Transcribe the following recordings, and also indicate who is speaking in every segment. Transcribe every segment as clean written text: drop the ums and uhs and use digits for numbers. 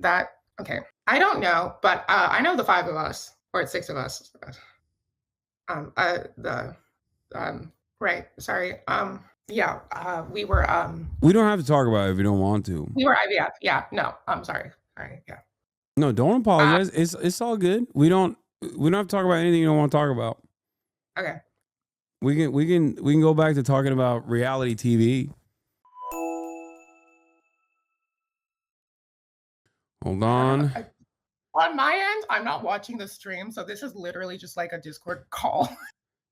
Speaker 1: That okay. I don't know, but I know the five of us, or it's six of us. The right. Sorry. Yeah.
Speaker 2: We don't have to talk about it if you don't want to.
Speaker 1: We were IVF. Yeah. No. I'm sorry. Sorry. Yeah.
Speaker 2: No, don't apologize. It's all good. We don't have to talk about anything you don't want to talk about.
Speaker 1: Okay.
Speaker 2: We can go back to talking about reality TV. Hold on.
Speaker 1: On my end, I'm not watching the stream, so this is literally just like a Discord call.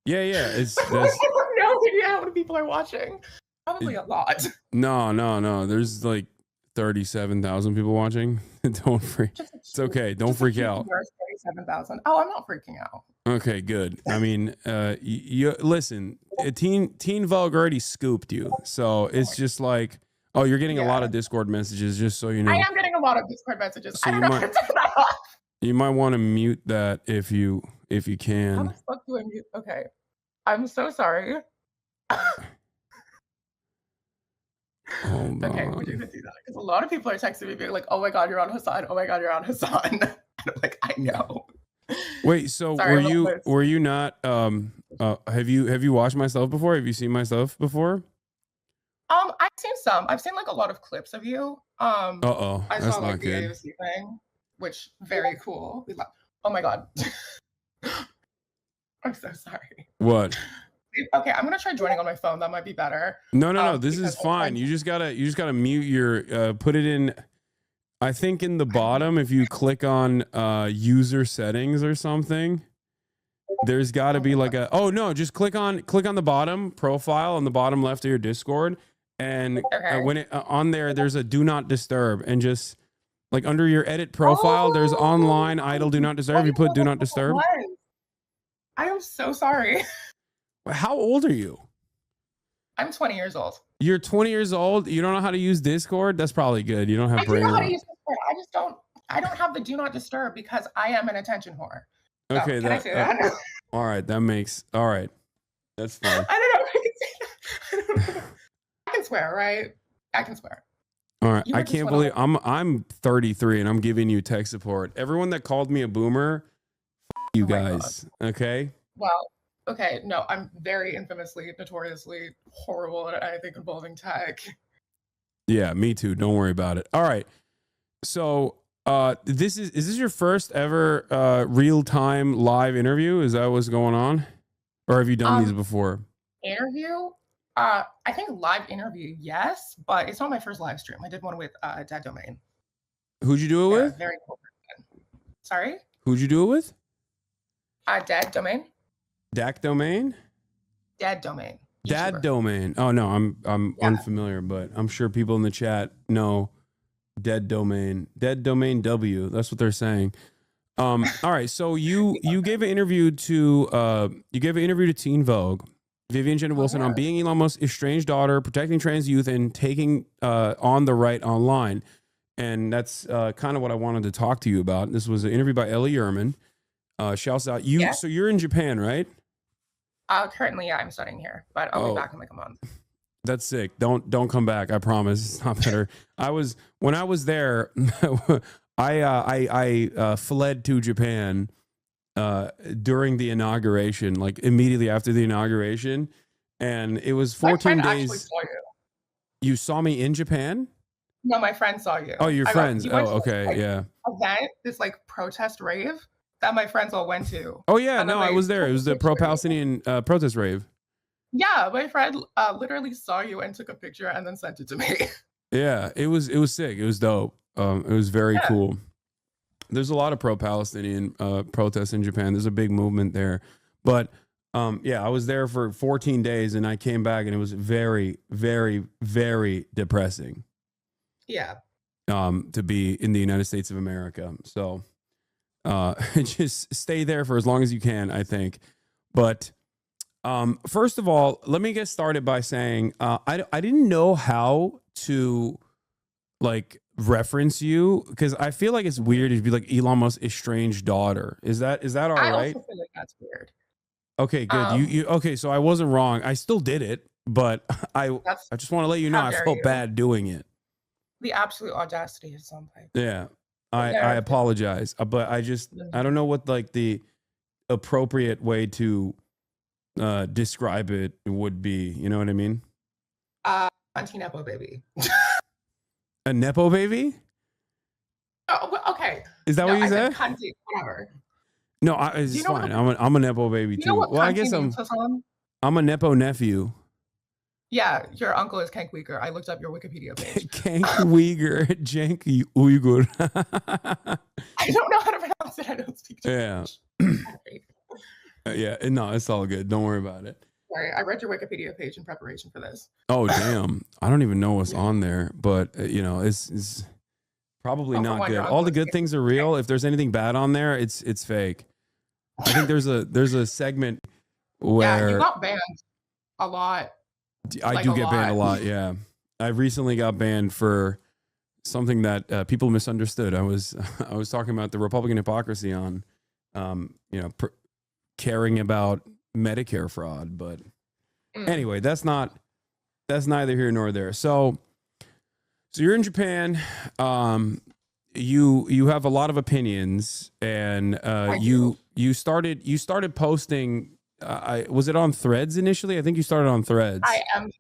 Speaker 2: Yeah. It's.
Speaker 1: I have no idea how many people are watching. Probably a lot.
Speaker 2: No. There's like 37,000 people watching. Don't freak. It's okay. Don't freak out.
Speaker 1: 37,000. Oh, I'm not freaking out.
Speaker 2: Okay, good. I mean, you listen. Teen Vogue already scooped you, so it's just like, oh, you're getting a lot of Discord messages. Just so you know,
Speaker 1: I am getting a lot of Discord messages.
Speaker 2: So
Speaker 1: I don't know how to turn that off.
Speaker 2: You might want to mute that if you can.
Speaker 1: How the fuck do I mute? Okay, I'm so sorry.
Speaker 2: Hold
Speaker 1: okay,
Speaker 2: on.
Speaker 1: we're gonna do that because a lot of people are texting me being like, "Oh my god, you're on Hasan. Oh my god, you're on Hasan." And I'm like, I know.
Speaker 2: Wait, so
Speaker 1: sorry,
Speaker 2: were you not? Have you watched my stuff before? Have you seen my stuff before?
Speaker 1: I've seen some. I've seen like a lot of clips of you. I saw like the AOC thing, which very cool. Oh my god. I'm so sorry.
Speaker 2: What?
Speaker 1: Okay, I'm gonna try joining on my phone. That might be better.
Speaker 2: No. This is fine. You just gotta mute your. Put it in. I think in the bottom, if you click on user settings or something, there's got to be like a. Oh no! Just click on the bottom profile on the bottom left of your Discord, and when it on there, there's a do not disturb, and just like under your edit profile, there's online idle do not disturb. You put do not disturb.
Speaker 1: I am so sorry.
Speaker 2: How old are you?
Speaker 1: I'm 20 years old.
Speaker 2: You're 20 years old? You don't know how to use Discord? That's probably good. You don't have brain.
Speaker 1: I do know how to use Discord. I just don't. I don't have the do not disturb because I am an attention whore. So,
Speaker 2: okay,
Speaker 1: can I say that?
Speaker 2: All right, that makes. All right, that's fine.
Speaker 1: I don't know if I can say that. I don't know. I can swear, right? I can swear.
Speaker 2: All right, I can't believe I'm 33 and I'm giving you tech support. Everyone that called me a boomer, you guys. Okay.
Speaker 1: Well. Okay, no, I'm very infamously, notoriously horrible at anything involving tech.
Speaker 2: Yeah, me too. Don't worry about it. All right. So, is this your first ever real-time live interview? Is that what's going on? Or have you done these before?
Speaker 1: Interview? I think live interview, yes, but it's not my first live stream. I did one with Dead Domain.
Speaker 2: Who'd you do it with?
Speaker 1: Very cool person. Sorry?
Speaker 2: Who'd you do it with?
Speaker 1: Dead Domain.
Speaker 2: Dak Domain?
Speaker 1: Dad Domain.
Speaker 2: Dad Domain. Oh no, I'm unfamiliar, but I'm sure people in the chat know Dead Domain. Dead Domain W. That's what they're saying. All right, so you gave an interview to Teen Vogue, Vivian Jenna Wilson, on being Elon Musk's estranged daughter, protecting trans youth, and taking on the right online. And that's kind of what I wanted to talk to you about. This was an interview by Ellie Yerman. Shouts out you. Yeah. So you're in Japan, right?
Speaker 1: Currently, I'm studying here, but I'll be back in like a month.
Speaker 2: That's sick. Don't come back. I promise. It's not better. When I was there, I fled to Japan during the inauguration, like immediately after the inauguration, and it was 14 days.
Speaker 1: Saw
Speaker 2: you saw me in Japan?
Speaker 1: No, my friend saw you.
Speaker 2: Oh, your friends. Okay, yeah.
Speaker 1: Event, this like protest rave that my friends all went to.
Speaker 2: Oh yeah, no, I was there. It was the pro-Palestinian protest rave.
Speaker 1: Yeah, my friend literally saw you and took a picture and then sent it to me.
Speaker 2: Yeah, it was sick. It was dope. It was very cool. There's a lot of pro-Palestinian protests in Japan. There's a big movement there. But yeah, I was there for 14 days and I came back and it was very, very, very depressing.
Speaker 1: Yeah.
Speaker 2: To be in the United States of America. So just stay there for as long as you can, I think. But first of all, let me get started by saying I didn't know how to like reference you because I feel like it's weird to be like Elon Musk's estranged daughter. Is that all right?
Speaker 1: I also feel like that's weird.
Speaker 2: Okay, good. You okay? So I wasn't wrong. I still did it, but I just want to let you know I felt bad doing it.
Speaker 1: The absolute audacity of something.
Speaker 2: Yeah. I apologize, but I don't know what like the appropriate way to describe it would be. You know what I mean?
Speaker 1: Anti-nepo baby.
Speaker 2: A nepo baby?
Speaker 1: Oh, well, okay.
Speaker 2: Is that what you said?
Speaker 1: Cunty, whatever.
Speaker 2: No, it's fine. I'm a nepo baby too. Well, I guess I'm a nepo nephew.
Speaker 1: Yeah, your uncle is Kank Uyghur. I looked up your Wikipedia page.
Speaker 2: Kank Uyghur, Jank Uyghur.
Speaker 1: I don't know how to pronounce it. I don't speak Turkish.
Speaker 2: Yeah, no, it's all good. Don't worry about it.
Speaker 1: Sorry, I read your Wikipedia page in preparation for this.
Speaker 2: Oh, damn. I don't even know what's on there, but it's probably not good. All the good things are real. If there's anything bad on there, it's fake. I think there's a segment where
Speaker 1: you got banned a lot.
Speaker 2: I do get banned a lot. Yeah, I recently got banned for something that people misunderstood. I was talking about the Republican hypocrisy on, caring about Medicare fraud. But anyway, that's neither here nor there. So you're in Japan. You have a lot of opinions, and you started posting. Was it on Threads initially? I think you started on Threads.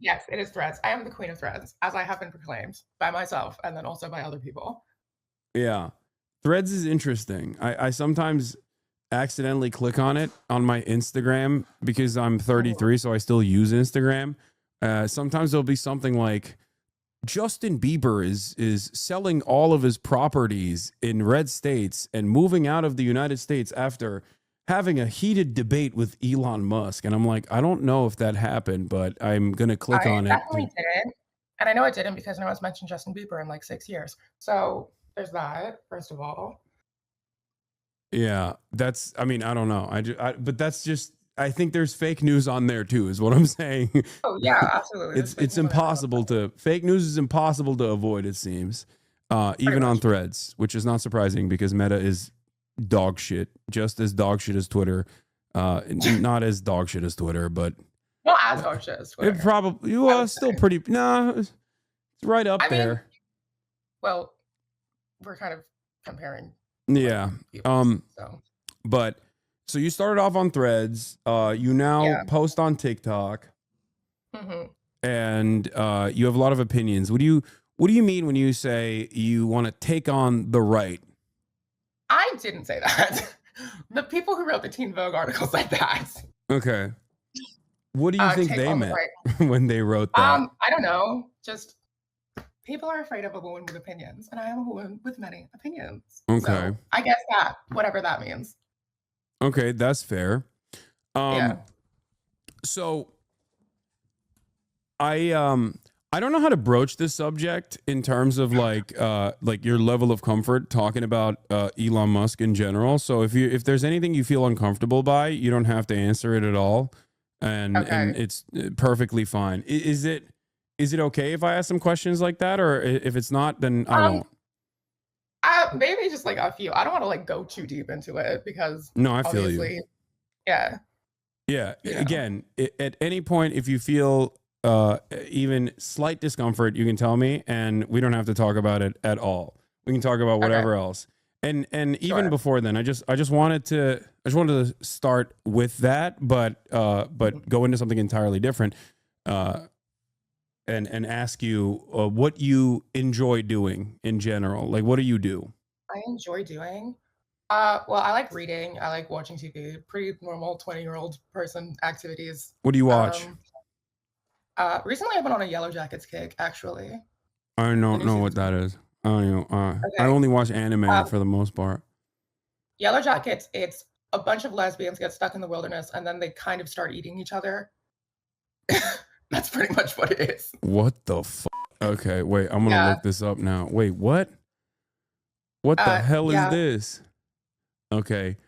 Speaker 1: Yes, it is Threads. I am the queen of Threads, as I have been proclaimed by myself and then also by other people.
Speaker 2: Yeah. Threads is interesting. I sometimes accidentally click on it on my Instagram because I'm 33, so I still use Instagram. Sometimes there'll be something like Justin Bieber is selling all of his properties in red states and moving out of the United States after having a heated debate with Elon Musk. And I'm like, I don't know if that happened, but I'm going to click on it.
Speaker 1: I definitely didn't. And I know it didn't because no one's mentioned Justin Bieber in like 6 years. So there's that, first of all.
Speaker 2: Yeah, I don't know. But that's just, I think there's fake news on there too, is what I'm saying.
Speaker 1: Oh yeah, absolutely.
Speaker 2: It's impossible fake news is impossible to avoid, it seems. Even on Threads, which is not surprising because Meta is dog shit, just as dog shit as Twitter. Not as dog shit as Twitter, but
Speaker 1: not as dog shit as Twitter.
Speaker 2: It probably still pretty. No, it's right up there.
Speaker 1: Well, we're kind of comparing.
Speaker 2: Yeah. But so you started off on Threads. You now post on TikTok, and you have a lot of opinions. What do you mean when you say you want to take on the right?
Speaker 1: I didn't say that. The people who wrote the Teen Vogue article said that.
Speaker 2: Okay. What do you think they meant when they wrote that?
Speaker 1: I don't know. Just people are afraid of a woman with opinions, and I am a woman with many opinions.
Speaker 2: Okay.
Speaker 1: So I guess that, whatever that means.
Speaker 2: Okay, that's fair. So I don't know how to broach this subject in terms of like your level of comfort talking about Elon Musk in general. So if there's anything you feel uncomfortable by, you don't have to answer it at all, and it's perfectly fine. Is it okay if I ask some questions like that, or if it's not, then I won't?
Speaker 1: Maybe just like a few. I don't want to like go too deep into it because
Speaker 2: I feel you.
Speaker 1: Yeah.
Speaker 2: Again, at any point, if you feel even slight discomfort, you can tell me, and we don't have to talk about it at all. We can talk about whatever else. And even before then, I just wanted to start with that, but go into something entirely different, and ask you what you enjoy doing in general. Like, what do you do?
Speaker 1: I enjoy doing. Well, I like reading. I like watching TV. Pretty normal 20-year-old person activities.
Speaker 2: What do you watch?
Speaker 1: Recently, I've been on a Yellow Jackets kick, actually.
Speaker 2: I don't know what that is. I don't know. I only watch anime for the most part.
Speaker 1: Yellow Jackets, it's a bunch of lesbians get stuck in the wilderness, and then they kind of start eating each other. That's pretty much what it is.
Speaker 2: What the fuck? Okay, wait, I'm gonna look this up now. Wait, what? What the hell is this? Okay.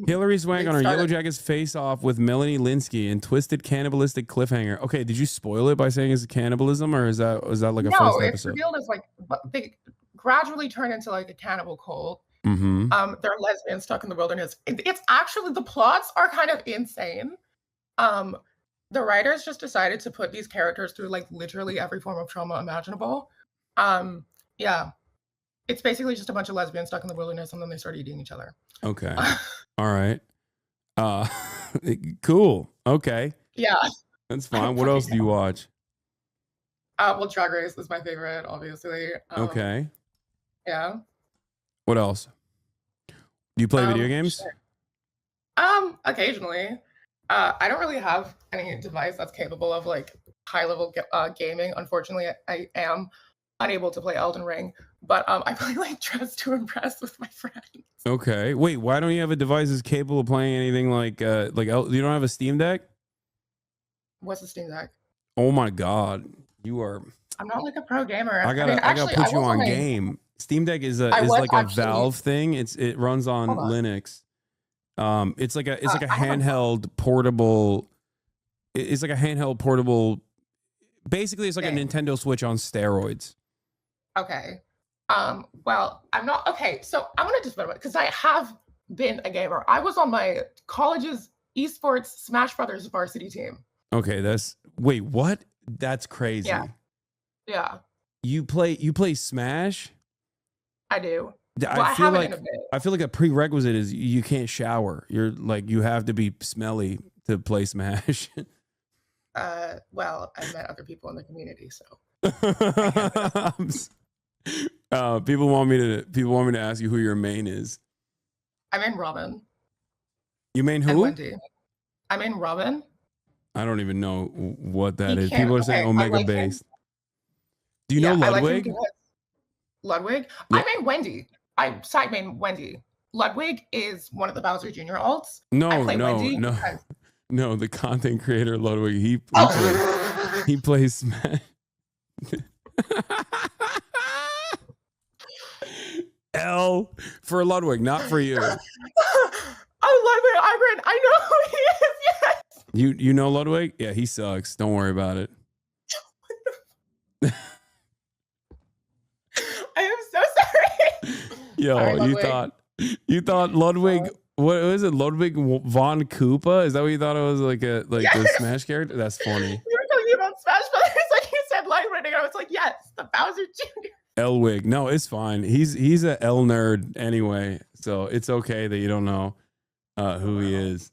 Speaker 2: Hillary Swank on her Yellow Jackets face off with Melanie Linsky in twisted cannibalistic cliffhanger. Okay, did you spoil it by saying it's cannibalism, or is that like a first episode? No,
Speaker 1: it's revealed as like they gradually turn into like a cannibal cult. They're lesbians stuck in the wilderness. It's actually, the plots are kind of insane. The writers just decided to put these characters through like literally every form of trauma imaginable. Yeah, It's basically just a bunch of lesbians stuck in the wilderness, and then they start eating each other.
Speaker 2: Okay. All right. Cool. Okay.
Speaker 1: Yeah.
Speaker 2: That's fine. What else do you watch?
Speaker 1: Well, Drag Race is my favorite, obviously.
Speaker 2: Okay.
Speaker 1: Yeah.
Speaker 2: What else? Do you play video games?
Speaker 1: Sure. Occasionally. I don't really have any device that's capable of like high-level gaming. Unfortunately, I am unable to play Elden Ring, but I play like Dress to Impress with my friends.
Speaker 2: Okay. Wait, why don't you have a device that's capable of playing anything like you don't have a Steam Deck?
Speaker 1: What's a Steam Deck?
Speaker 2: Oh my God, you are.
Speaker 1: I'm not like a pro gamer.
Speaker 2: I gotta put you on game. Steam Deck is like a Valve thing. It runs on Linux. It's like a handheld portable. It's like a handheld portable. Basically, it's like a Nintendo Switch on steroids.
Speaker 1: Okay. Well, I'm not okay. So I'm gonna just because I have been a gamer. I was on my college's esports Smash Brothers varsity team.
Speaker 2: Okay, wait, what? That's crazy.
Speaker 1: Yeah.
Speaker 2: You play Smash?
Speaker 1: I do.
Speaker 2: I feel like a prerequisite is you can't shower. You're like you have to be smelly to play Smash.
Speaker 1: Well, I met other people in the community, so.
Speaker 2: People want me to ask you who your main is.
Speaker 1: I'm in Robin.
Speaker 2: You main who?
Speaker 1: And Wendy. I'm in Robin.
Speaker 2: I don't even know what that is. People are saying Omega based. Do you know Ludwig?
Speaker 1: Ludwig? I main Wendy. I side main Wendy. Ludwig is one of the Bowser Jr. alts.
Speaker 2: No, the content creator Ludwig. He plays Smash. L for Ludwig, not for you.
Speaker 1: Ludwig Igren. I know who he is. Yes.
Speaker 2: You know Ludwig? Yeah, he sucks. Don't worry about it.
Speaker 1: I am so sorry.
Speaker 2: Yo,
Speaker 1: sorry,
Speaker 2: you thought Ludwig. What was it? Ludwig von Koopa? Is that what you thought it was? Like the Smash character? That's funny.
Speaker 1: You were talking about Smash Brothers, like you said, Ludwig, and I was like, yes, the Bowser Jr.
Speaker 2: Elwig. No, it's fine. He's a L nerd anyway, so it's okay that you don't know who he is.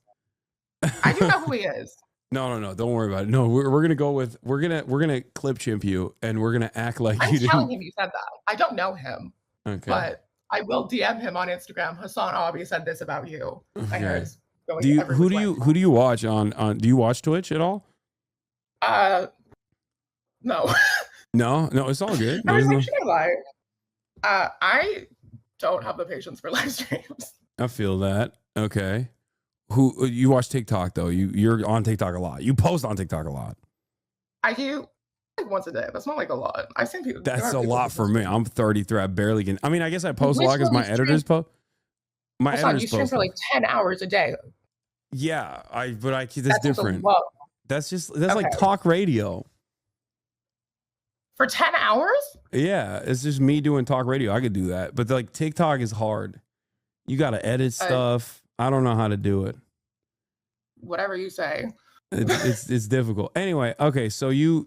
Speaker 1: I do know who he is.
Speaker 2: No. Don't worry about it. No, we're gonna go with we're gonna clip chimp you, and we're gonna act like
Speaker 1: I'm
Speaker 2: you didn't.
Speaker 1: I'm telling him you said that. I don't know him.
Speaker 2: Okay.
Speaker 1: But I will DM him on Instagram. HasanAbi said this about you.
Speaker 2: Okay. Who do you watch on? Do you watch Twitch at all?
Speaker 1: No.
Speaker 2: No, it's all good.
Speaker 1: I don't have the patience for live streams.
Speaker 2: I feel that. Okay. Who you watch TikTok though? You're on TikTok a lot. You post on TikTok a lot.
Speaker 1: I do like once a day. That's not like a lot. I've seen people.
Speaker 2: That's a lot for me. I'm 33. I barely can. I mean, I guess I post a lot because my editors post. My editors
Speaker 1: you stream for like 10 hours a day.
Speaker 2: Yeah, that's different. That's like talk radio.
Speaker 1: For 10 hours?
Speaker 2: Yeah, it's just me doing talk radio. I could do that. But like TikTok is hard. You got to edit stuff. I don't know how to do it.
Speaker 1: Whatever you say.
Speaker 2: It's difficult. Anyway, okay, so you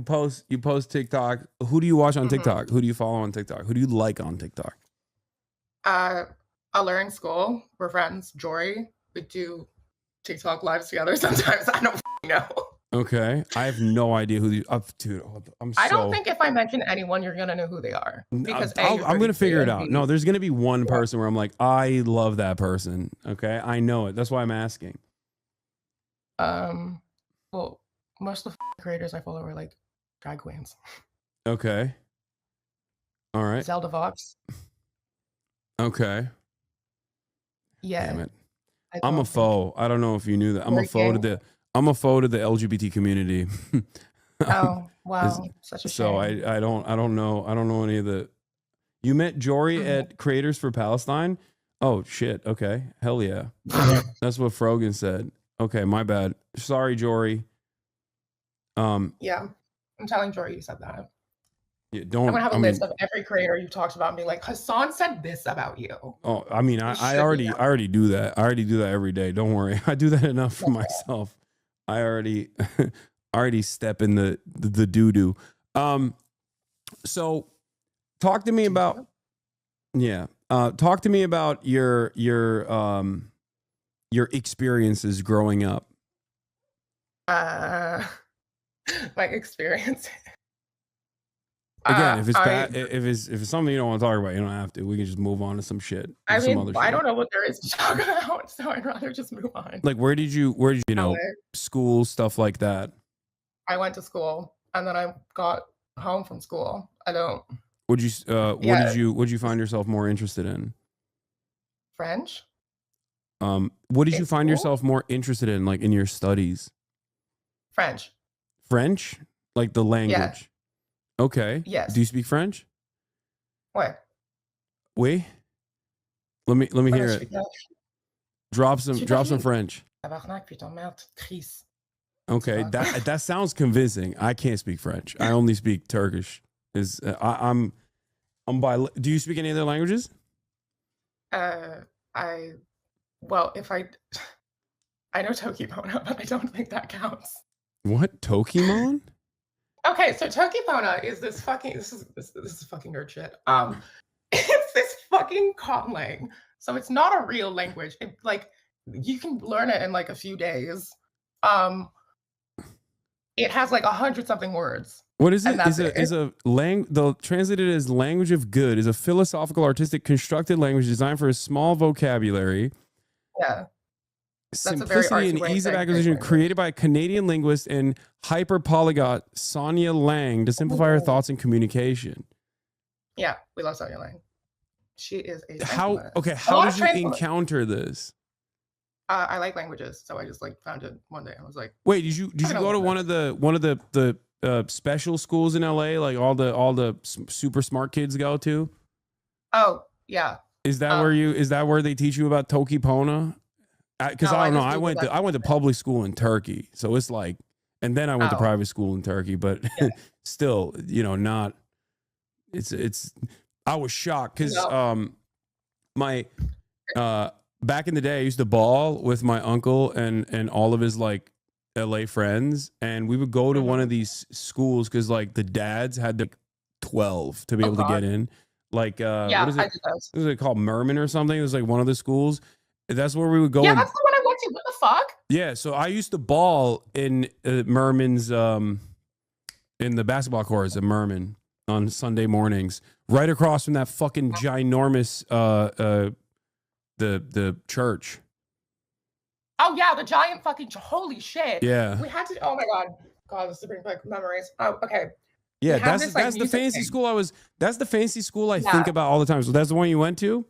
Speaker 2: post TikTok. Who do you watch on TikTok? Who do you follow on TikTok? Who do you like on TikTok?
Speaker 1: Learning School. We're friends. Jory. We do TikTok lives together sometimes. I don't know. Okay,
Speaker 2: I have no idea who these. Dude,
Speaker 1: I don't think if I mention anyone, you're gonna know who they are. Because
Speaker 2: I'm gonna figure it out. No, there's gonna be one person where I'm like, I love that person. Okay, I know it. That's why I'm asking.
Speaker 1: Well, most of the creators I follow are like drag queens.
Speaker 2: Okay. All right.
Speaker 1: Zelda Vox.
Speaker 2: Okay.
Speaker 1: Yeah.
Speaker 2: Damn it. I'm a foe. I don't know if you knew that. I'm a foe to the LGBT community.
Speaker 1: Oh, wow. Such a shame.
Speaker 2: So I don't know any of the. You met Jory at Creators for Palestine? Oh shit. Okay. Hell yeah. That's what Frogan said. Okay, my bad. Sorry, Jory.
Speaker 1: Yeah. I'm telling Jory you said that.
Speaker 2: Yeah,
Speaker 1: I'm gonna have a list of every creator you talked about and be like, Hasan said this about you.
Speaker 2: Oh, I mean, I already do that. I already do that every day. Don't worry. I do that enough for myself. I already step in the doo-doo. So talk to me about Yeah. Talk to me about your experiences growing up.
Speaker 1: My experience.
Speaker 2: Again, if it's bad, if it's something you don't want to talk about, you don't have to. We can just move on to some shit.
Speaker 1: I
Speaker 2: some
Speaker 1: mean,
Speaker 2: other
Speaker 1: I
Speaker 2: shit.
Speaker 1: don't know what there is to talk about, so I'd rather just move on.
Speaker 2: Like, where did you know, school, stuff like that?
Speaker 1: I went to school and then I got home from school. I don't.
Speaker 2: What did you find yourself more interested in?
Speaker 1: French.
Speaker 2: What did you find yourself more interested in, like in your studies?
Speaker 1: French.
Speaker 2: French, like the language.
Speaker 1: Yeah.
Speaker 2: Okay.
Speaker 1: Yes.
Speaker 2: Do you speak French?
Speaker 1: What?
Speaker 2: Oui. Let me hear it. Drop some French. Okay, that sounds convincing. I can't speak French. I only speak Turkish. I'm do you speak any other languages?
Speaker 1: If I know Tokipona, but I don't think that counts.
Speaker 2: What? Tokimon?
Speaker 1: Okay, so Tokipona is this is fucking nerd shit. It's this fucking conlang. So it's not a real language. Like you can learn it in like a few days. It has like 100-something words.
Speaker 2: What is it? Translated as language of good is a philosophical, artistic, constructed language designed for a small vocabulary.
Speaker 1: Yeah.
Speaker 2: Simplicity and ease of acquisition, created by a Canadian linguist and hyper-polyglot Sonia Lang to simplify her thoughts and communication.
Speaker 1: Yeah, we love Sonia Lang. She is a
Speaker 2: how did you encounter this?
Speaker 1: I like languages, so I just like found it one day. I was like,
Speaker 2: wait, did you go to one of the special schools in LA, like all the super smart kids go to?
Speaker 1: Oh yeah.
Speaker 2: Is that where they teach you about Tokipona? Because I don't know. I went to public school in Turkey, so it's like, and then I went to private school in Turkey, but still, not. It's. I was shocked because my back in the day, I used to ball with my uncle and all of his like LA friends, and we would go to one of these schools because like the dads had the 12 to be able to get in. Like what is it? What is it called? Merman or something? It was like one of the schools. That's where we would go.
Speaker 1: Yeah, that's the one I went to. What the fuck?
Speaker 2: Yeah, so I used to ball in Merman's in the basketball courts at Merman on Sunday mornings, right across from that fucking ginormous the church.
Speaker 1: Oh yeah, the giant fucking holy shit.
Speaker 2: Yeah.
Speaker 1: We had to. Oh my god, this is bringing back memories. Oh, okay.
Speaker 2: Yeah, that's the fancy school That's the fancy school I think about all the time. So that's the one you went to?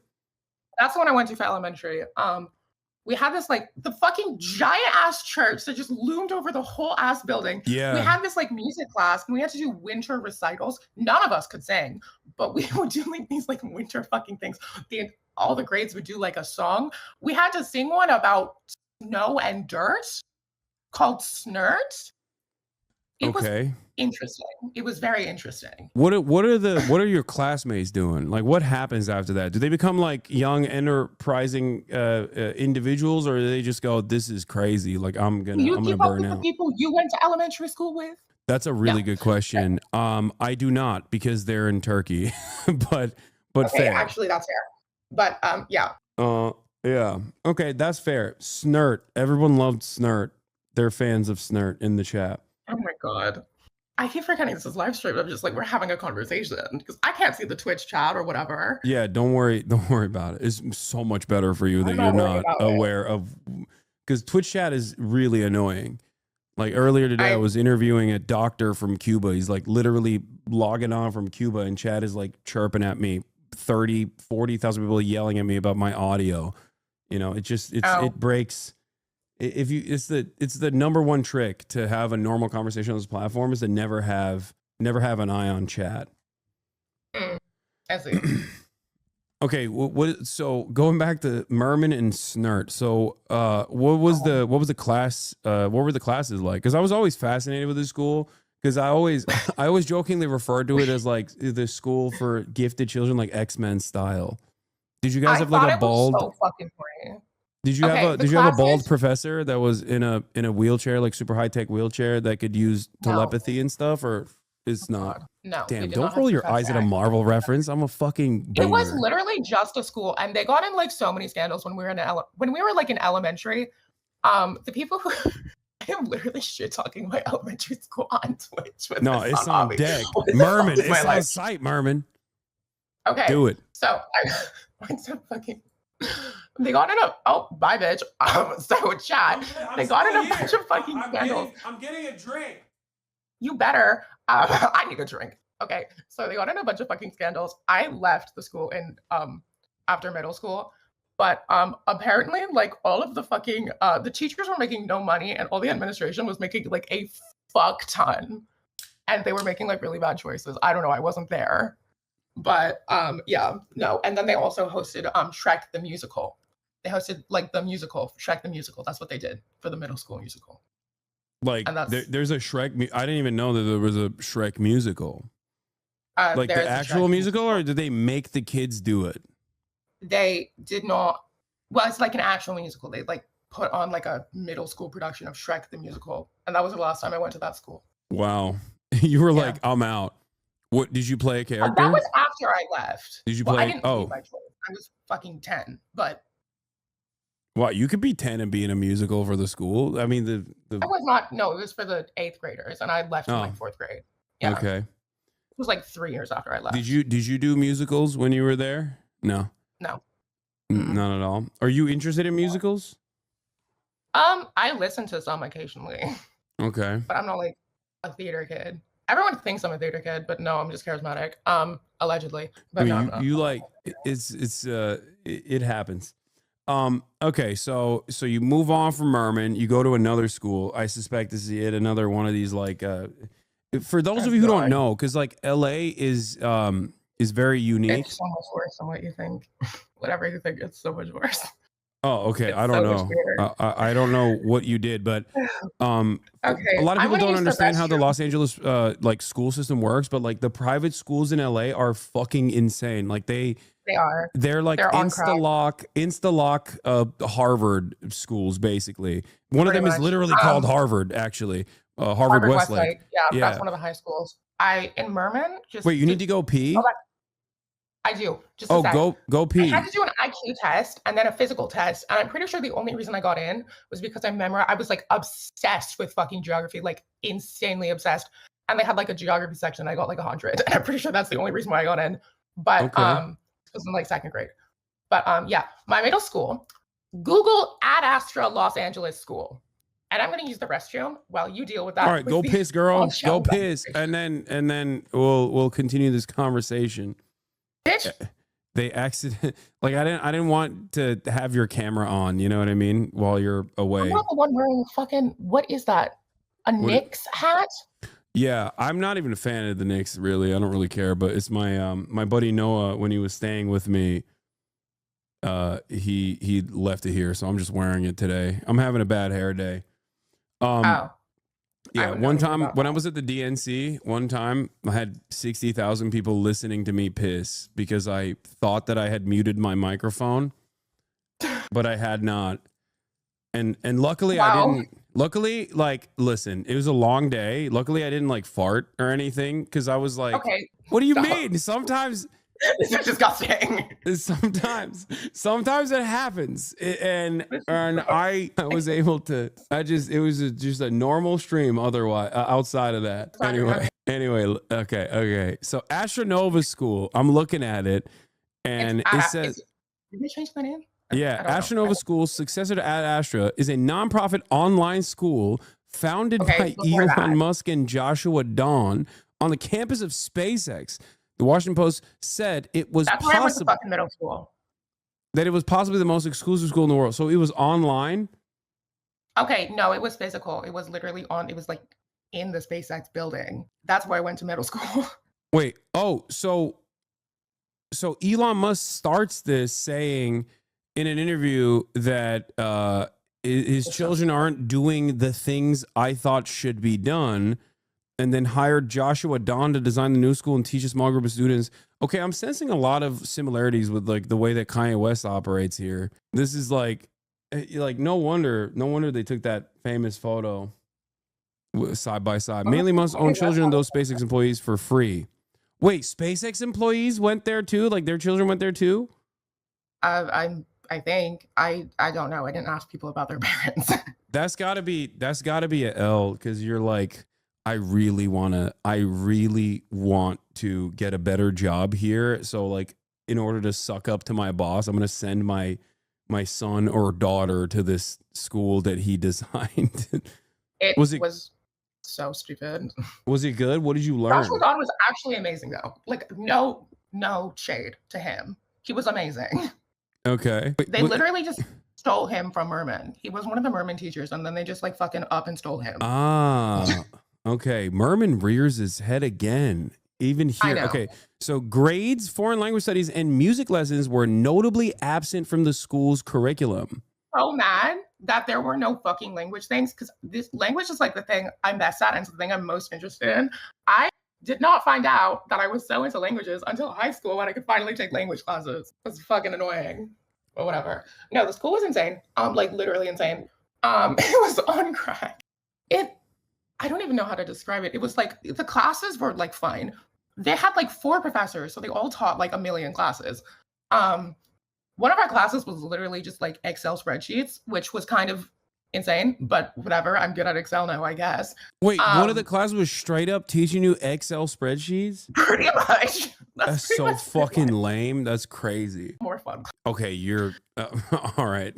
Speaker 1: That's the one I went to for elementary. We had this like the fucking giant ass church that just loomed over the whole ass building.
Speaker 2: Yeah.
Speaker 1: We had this like music class and we had to do winter recitals. None of us could sing, but we would do like these like winter fucking things. All the grades would do like a song. We had to sing one about snow and dirt called Snert. It was interesting. It was very interesting.
Speaker 2: What are your classmates doing? Like, what happens after that? Do they become like young, enterprising individuals, or do they just go, "This is crazy. Like, I'm gonna burn out"?
Speaker 1: The people you went to elementary school with?
Speaker 2: That's a really good question. I do not, because they're in Turkey, but
Speaker 1: okay,
Speaker 2: fair.
Speaker 1: Actually, that's fair. But yeah.
Speaker 2: Yeah. Okay, that's fair. Snert. Everyone loved Snert. They're fans of Snert in the chat.
Speaker 1: Oh my god. I keep forgetting this is live stream. I'm just like, we're having a conversation because I can't see the Twitch chat or whatever. Yeah,
Speaker 2: don't worry about it. It's so much better for you that you're not aware of, because Twitch chat is really annoying. Like earlier today, I was interviewing a doctor from Cuba. He's like literally logging on from Cuba, and chat is like chirping at me. 30, 40,000 people yelling at me about my audio. It breaks. It's the number one trick to have a normal conversation on this platform is to never have an eye on chat.
Speaker 1: I see.
Speaker 2: Okay, so going back to Merman and Snert. So what was the class? What were the classes like? Because I was always fascinated with this school. Because I always jokingly referred to it as like the school for gifted children, like X-Men style. Did you guys have like a bald?
Speaker 1: So fucking boring.
Speaker 2: Did you have a bald professor that was in a wheelchair, like super high tech wheelchair that could use telepathy and stuff? Or It's not.
Speaker 1: God. No, we
Speaker 2: Damn,
Speaker 1: did not
Speaker 2: don't
Speaker 1: have
Speaker 2: roll
Speaker 1: to
Speaker 2: your
Speaker 1: fetch
Speaker 2: eyes at a
Speaker 1: back.
Speaker 2: Marvel reference. I'm a fucking
Speaker 1: It was
Speaker 2: boomer.
Speaker 1: literally just a school, and they got in like so many scandals when we were like in elementary. The people who I am literally shit talking my elementary school on Twitch with
Speaker 2: No,
Speaker 1: this
Speaker 2: it's
Speaker 1: on
Speaker 2: on deck. Merman,
Speaker 1: is my
Speaker 2: it's on
Speaker 1: life.
Speaker 2: site, Merman.
Speaker 1: Okay.
Speaker 2: Do it.
Speaker 1: So I went to fucking. They got in a bye bitch. So chat. They got in a bunch of fucking scandals.
Speaker 2: I'm getting a drink.
Speaker 1: You better. I need a drink. Okay. So they got in a bunch of fucking scandals. I left the school in after middle school. But apparently, like all of the fucking the teachers were making no money, and all the administration was making like a fuck ton, and they were making like really bad choices. I don't know. I wasn't there, but yeah, no. And then they also hosted Shrek the musical. They hosted like the musical Shrek the musical. That's what they did for the middle school musical.
Speaker 2: Like there's a Shrek. I didn't even know that there was a Shrek musical. Like the actual musical, or did they make the kids do it?
Speaker 1: They did not. Well, it's like an actual musical. They like put on like a middle school production of Shrek the musical, and that was the last time I went to that school.
Speaker 2: Wow, you were like, I'm out. What did you play a character?
Speaker 1: That was after I left.
Speaker 2: Did you play?
Speaker 1: I didn't leave my choice. I was fucking 10, but.
Speaker 2: Wow, you could be 10 and be in a musical for the school. I mean,
Speaker 1: I was not. No, it was for the 8th graders, and I left in like 4th grade. Yeah.
Speaker 2: Okay.
Speaker 1: It was like 3 years after I left.
Speaker 2: Did you do musicals when you were there? No.
Speaker 1: No.
Speaker 2: Not at all. Are you interested in musicals?
Speaker 1: I listen to some occasionally.
Speaker 2: Okay.
Speaker 1: But I'm not like a theater kid. Everyone thinks I'm a theater kid, but no, I'm just charismatic. Allegedly. But
Speaker 2: I mean, you like it happens. Okay, so you move on from Merman, you go to another school. I suspect this is it, another one of these like for those of you who don't know, because like LA is very unique.
Speaker 1: It's so much worse than what you think. Whatever you think, it's so much worse.
Speaker 2: Oh, okay. I don't know. I don't know what you did, but okay. A lot of people don't understand how the Los Angeles like school system works, but like the private schools in LA are fucking insane. Like they're like Insta-lock Harvard schools, basically. One of them is literally called Harvard, actually. Harvard Westlake.
Speaker 1: Yeah, that's one of the high schools. In Merman.
Speaker 2: Wait, you need to go pee?
Speaker 1: I do. Just
Speaker 2: go pee.
Speaker 1: I had to do an IQ test and then a physical test, and I'm pretty sure the only reason I got in was because I was like obsessed with fucking geography, like insanely obsessed. And they had like a geography section. I got like 100, and I'm pretty sure that's the only reason why I got in. But it was in like 2nd grade. But yeah, my middle school. Google Ad Astra Los Angeles School. And I'm going to use the restroom while you deal with that.
Speaker 2: All right, go piss, girl. Go piss, and then we'll continue this conversation.
Speaker 1: Bitch.
Speaker 2: They accident like I didn't want to have your camera on, you know what I mean, while you're away.
Speaker 1: I'm not the one wearing fucking what is that? A Knicks hat?
Speaker 2: Yeah, I'm not even a fan of the Knicks, really. I don't really care, but it's my my buddy Noah, when he was staying with me, he left it here, so I'm just wearing it today. I'm having a bad hair day. Yeah, one time when I was at the DNC, one time I had 60,000 people listening to me piss because I thought that I had muted my microphone, but I had not. And luckily I didn't. Luckily, like, listen, it was a long day. Luckily I didn't like fart or anything because I was like, okay, what do you mean? Sometimes
Speaker 1: this is disgusting.
Speaker 2: Sometimes it happens, and I was able to. It was just a normal stream. Otherwise, outside of that, anyway, okay. So Astronova School, I'm looking at it, and it says,
Speaker 1: did they change the name?
Speaker 2: Yeah, Astronova School, successor to Ad Astra, is a nonprofit online school founded by Elon Musk and Joshua Dawn on the campus of SpaceX. The Washington Post said it was possible
Speaker 1: middle school.
Speaker 2: That it was possibly the most exclusive school in the world. So it was online?
Speaker 1: Okay, no, it was physical. It was literally it was like in the SpaceX building. That's where I went to middle school.
Speaker 2: Wait, so Elon Musk starts this saying in an interview that his children aren't doing the things I thought should be done, and then hired Joshua Dawn to design the new school and teach a small group of students. Okay, I'm sensing a lot of similarities with like the way that Kanye West operates here. This is like no wonder they took that famous photo side by side. Mainly must own children, those SpaceX employees for free. Wait, SpaceX employees went there too? Like their children went there too?
Speaker 1: I think I don't know. I didn't ask people about their parents.
Speaker 2: That's gotta be a L, because you're like, I really want to get a better job here. So like, in order to suck up to my boss, I'm gonna send my son or daughter to this school that he designed.
Speaker 1: It was so stupid.
Speaker 2: Was it good? What did you learn?
Speaker 1: Joshua God was actually amazing though. Like no shade to him. He was amazing.
Speaker 2: Okay.
Speaker 1: They literally just stole him from Merman. He was one of the Merman teachers, and then they just like fucking up and stole him.
Speaker 2: Ah, okay. Merman rears his head again. Even here. Okay. So grades, foreign language studies, and music lessons were notably absent from the school's curriculum.
Speaker 1: So mad that there were no fucking language things, because this language is like the thing I'm best at and it's the thing I'm most interested in. I did not find out that I was so into languages until high school when I could finally take language classes. It was fucking annoying. But whatever. No, the school was insane. Like literally insane. It was on crack. I don't even know how to describe it. It was like the classes were like fine. They had like 4 professors, so they all taught like a million classes. One of our classes was literally just like Excel spreadsheets, which was kind of insane, but whatever. I'm good at Excel now, I guess.
Speaker 2: Wait, one of the classes was straight up teaching you Excel spreadsheets?
Speaker 1: Pretty much.
Speaker 2: That's so fucking lame. That's crazy.
Speaker 1: More fun.
Speaker 2: Okay, you're all right.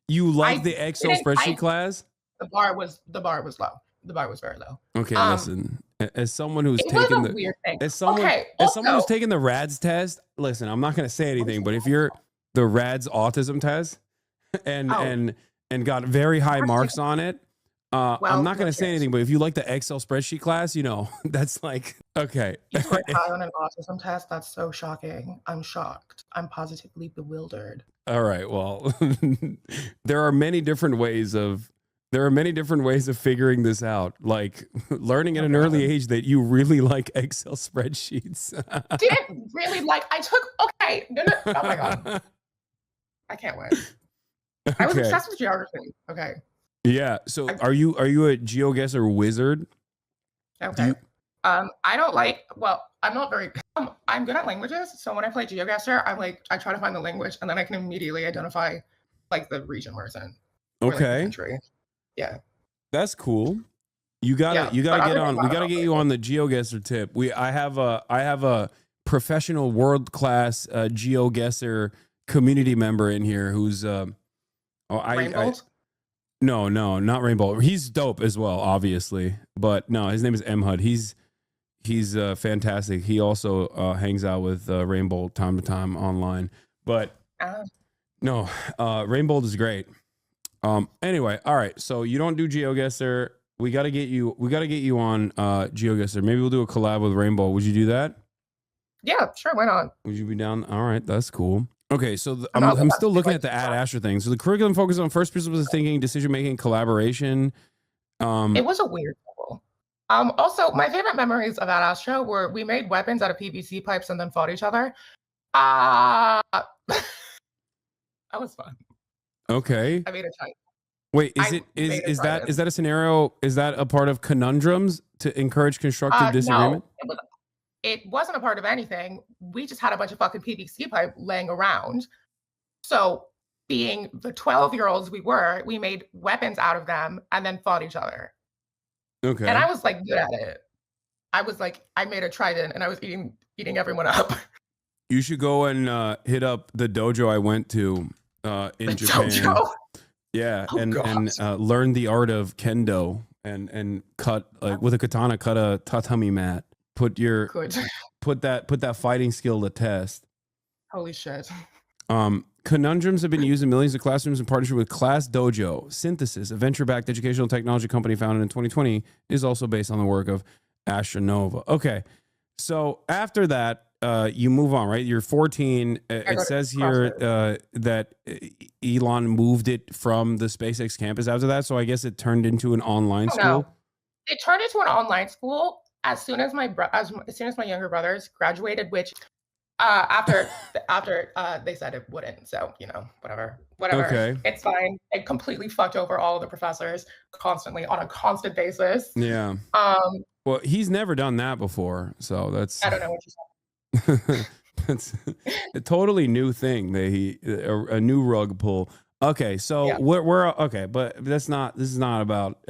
Speaker 2: You like the Excel spreadsheet class?
Speaker 1: The bar was low. The bar was very low.
Speaker 2: Okay, listen. As someone who's taken the
Speaker 1: weird thing.
Speaker 2: As someone who's taken the RADS test, listen, I'm not going to say anything, but if you're the RADS autism test and got very high marks on it, I'm not going to say anything, but if you like the Excel spreadsheet class, you know, that's like, okay.
Speaker 1: You scored high on an autism test? That's so shocking. I'm shocked. I'm positively bewildered.
Speaker 2: All right. Well, there are many different ways of figuring this out, like learning at an early age that you really like Excel spreadsheets.
Speaker 1: Didn't really like, no, oh my God. I can't wait. Okay. I was obsessed with geography. Okay.
Speaker 2: Yeah. So are you a GeoGuessr wizard?
Speaker 1: Okay. I'm not very, I'm good at languages. So when I play GeoGuessr, I try to find the language and then I can immediately identify like the region where it's in.
Speaker 2: Okay.
Speaker 1: Country. Yeah.
Speaker 2: That's cool. You gotta get on. We gotta get you on the GeoGuessr tip. I have a professional world class GeoGuessr community member in here who's
Speaker 1: Rainbow?
Speaker 2: No, not Rainbow. He's dope as well, obviously. But no, his name is Mhud. He's fantastic. He also hangs out with Rainbow time to time online. But no, Rainbow is great. Anyway, all right. So you don't do GeoGuessr. We gotta get you on GeoGuessr. Maybe we'll do a collab with Rainbow. Would you do that?
Speaker 1: Yeah, sure. Why not?
Speaker 2: Would you be down? All right, that's cool. Okay, so I'm still looking at the Ad Asher thing. So the curriculum focuses on first principles of thinking, decision making, collaboration.
Speaker 1: It was a weird level. Also, my favorite memories of Ad Asher were we made weapons out of PVC pipes and then fought each other. That was fun.
Speaker 2: Okay.
Speaker 1: I made a type.
Speaker 2: Wait, is that a scenario? Is that a part of conundrums to encourage constructive disagreement?
Speaker 1: No, it wasn't a part of anything. We just had a bunch of fucking PVC pipe laying around. So being the 12-year-olds we were, we made weapons out of them and then fought each other.
Speaker 2: Okay.
Speaker 1: And I was like good at it. I made a trident and I was eating everyone up.
Speaker 2: You should go and hit up the dojo I went to in Japan. Dojo? Yeah, and learn the art of kendo and cut with a katana, cut a tatami mat. Put that fighting skill to test.
Speaker 1: Holy shit.
Speaker 2: Conundrums have been used in millions of classrooms in partnership with Class Dojo. Synthesis, a venture-backed educational technology company founded in 2020, is also based on the work of Astronova. Okay, so after that, you move on, right? You're 14. It says here that Elon moved it from the SpaceX campus after that, so I guess it turned into an online school.
Speaker 1: No. It turned into an online school as soon as my younger brothers graduated, which After they said it wouldn't, so whatever,
Speaker 2: Okay.
Speaker 1: it's fine. It completely fucked over all of the professors constantly on a constant basis.
Speaker 2: Yeah. Well, he's never done that before, so that's
Speaker 1: I don't know what you said.
Speaker 2: that's a totally new thing that a new rug pull. Okay, so
Speaker 1: Yeah.
Speaker 2: we're okay, but this is not about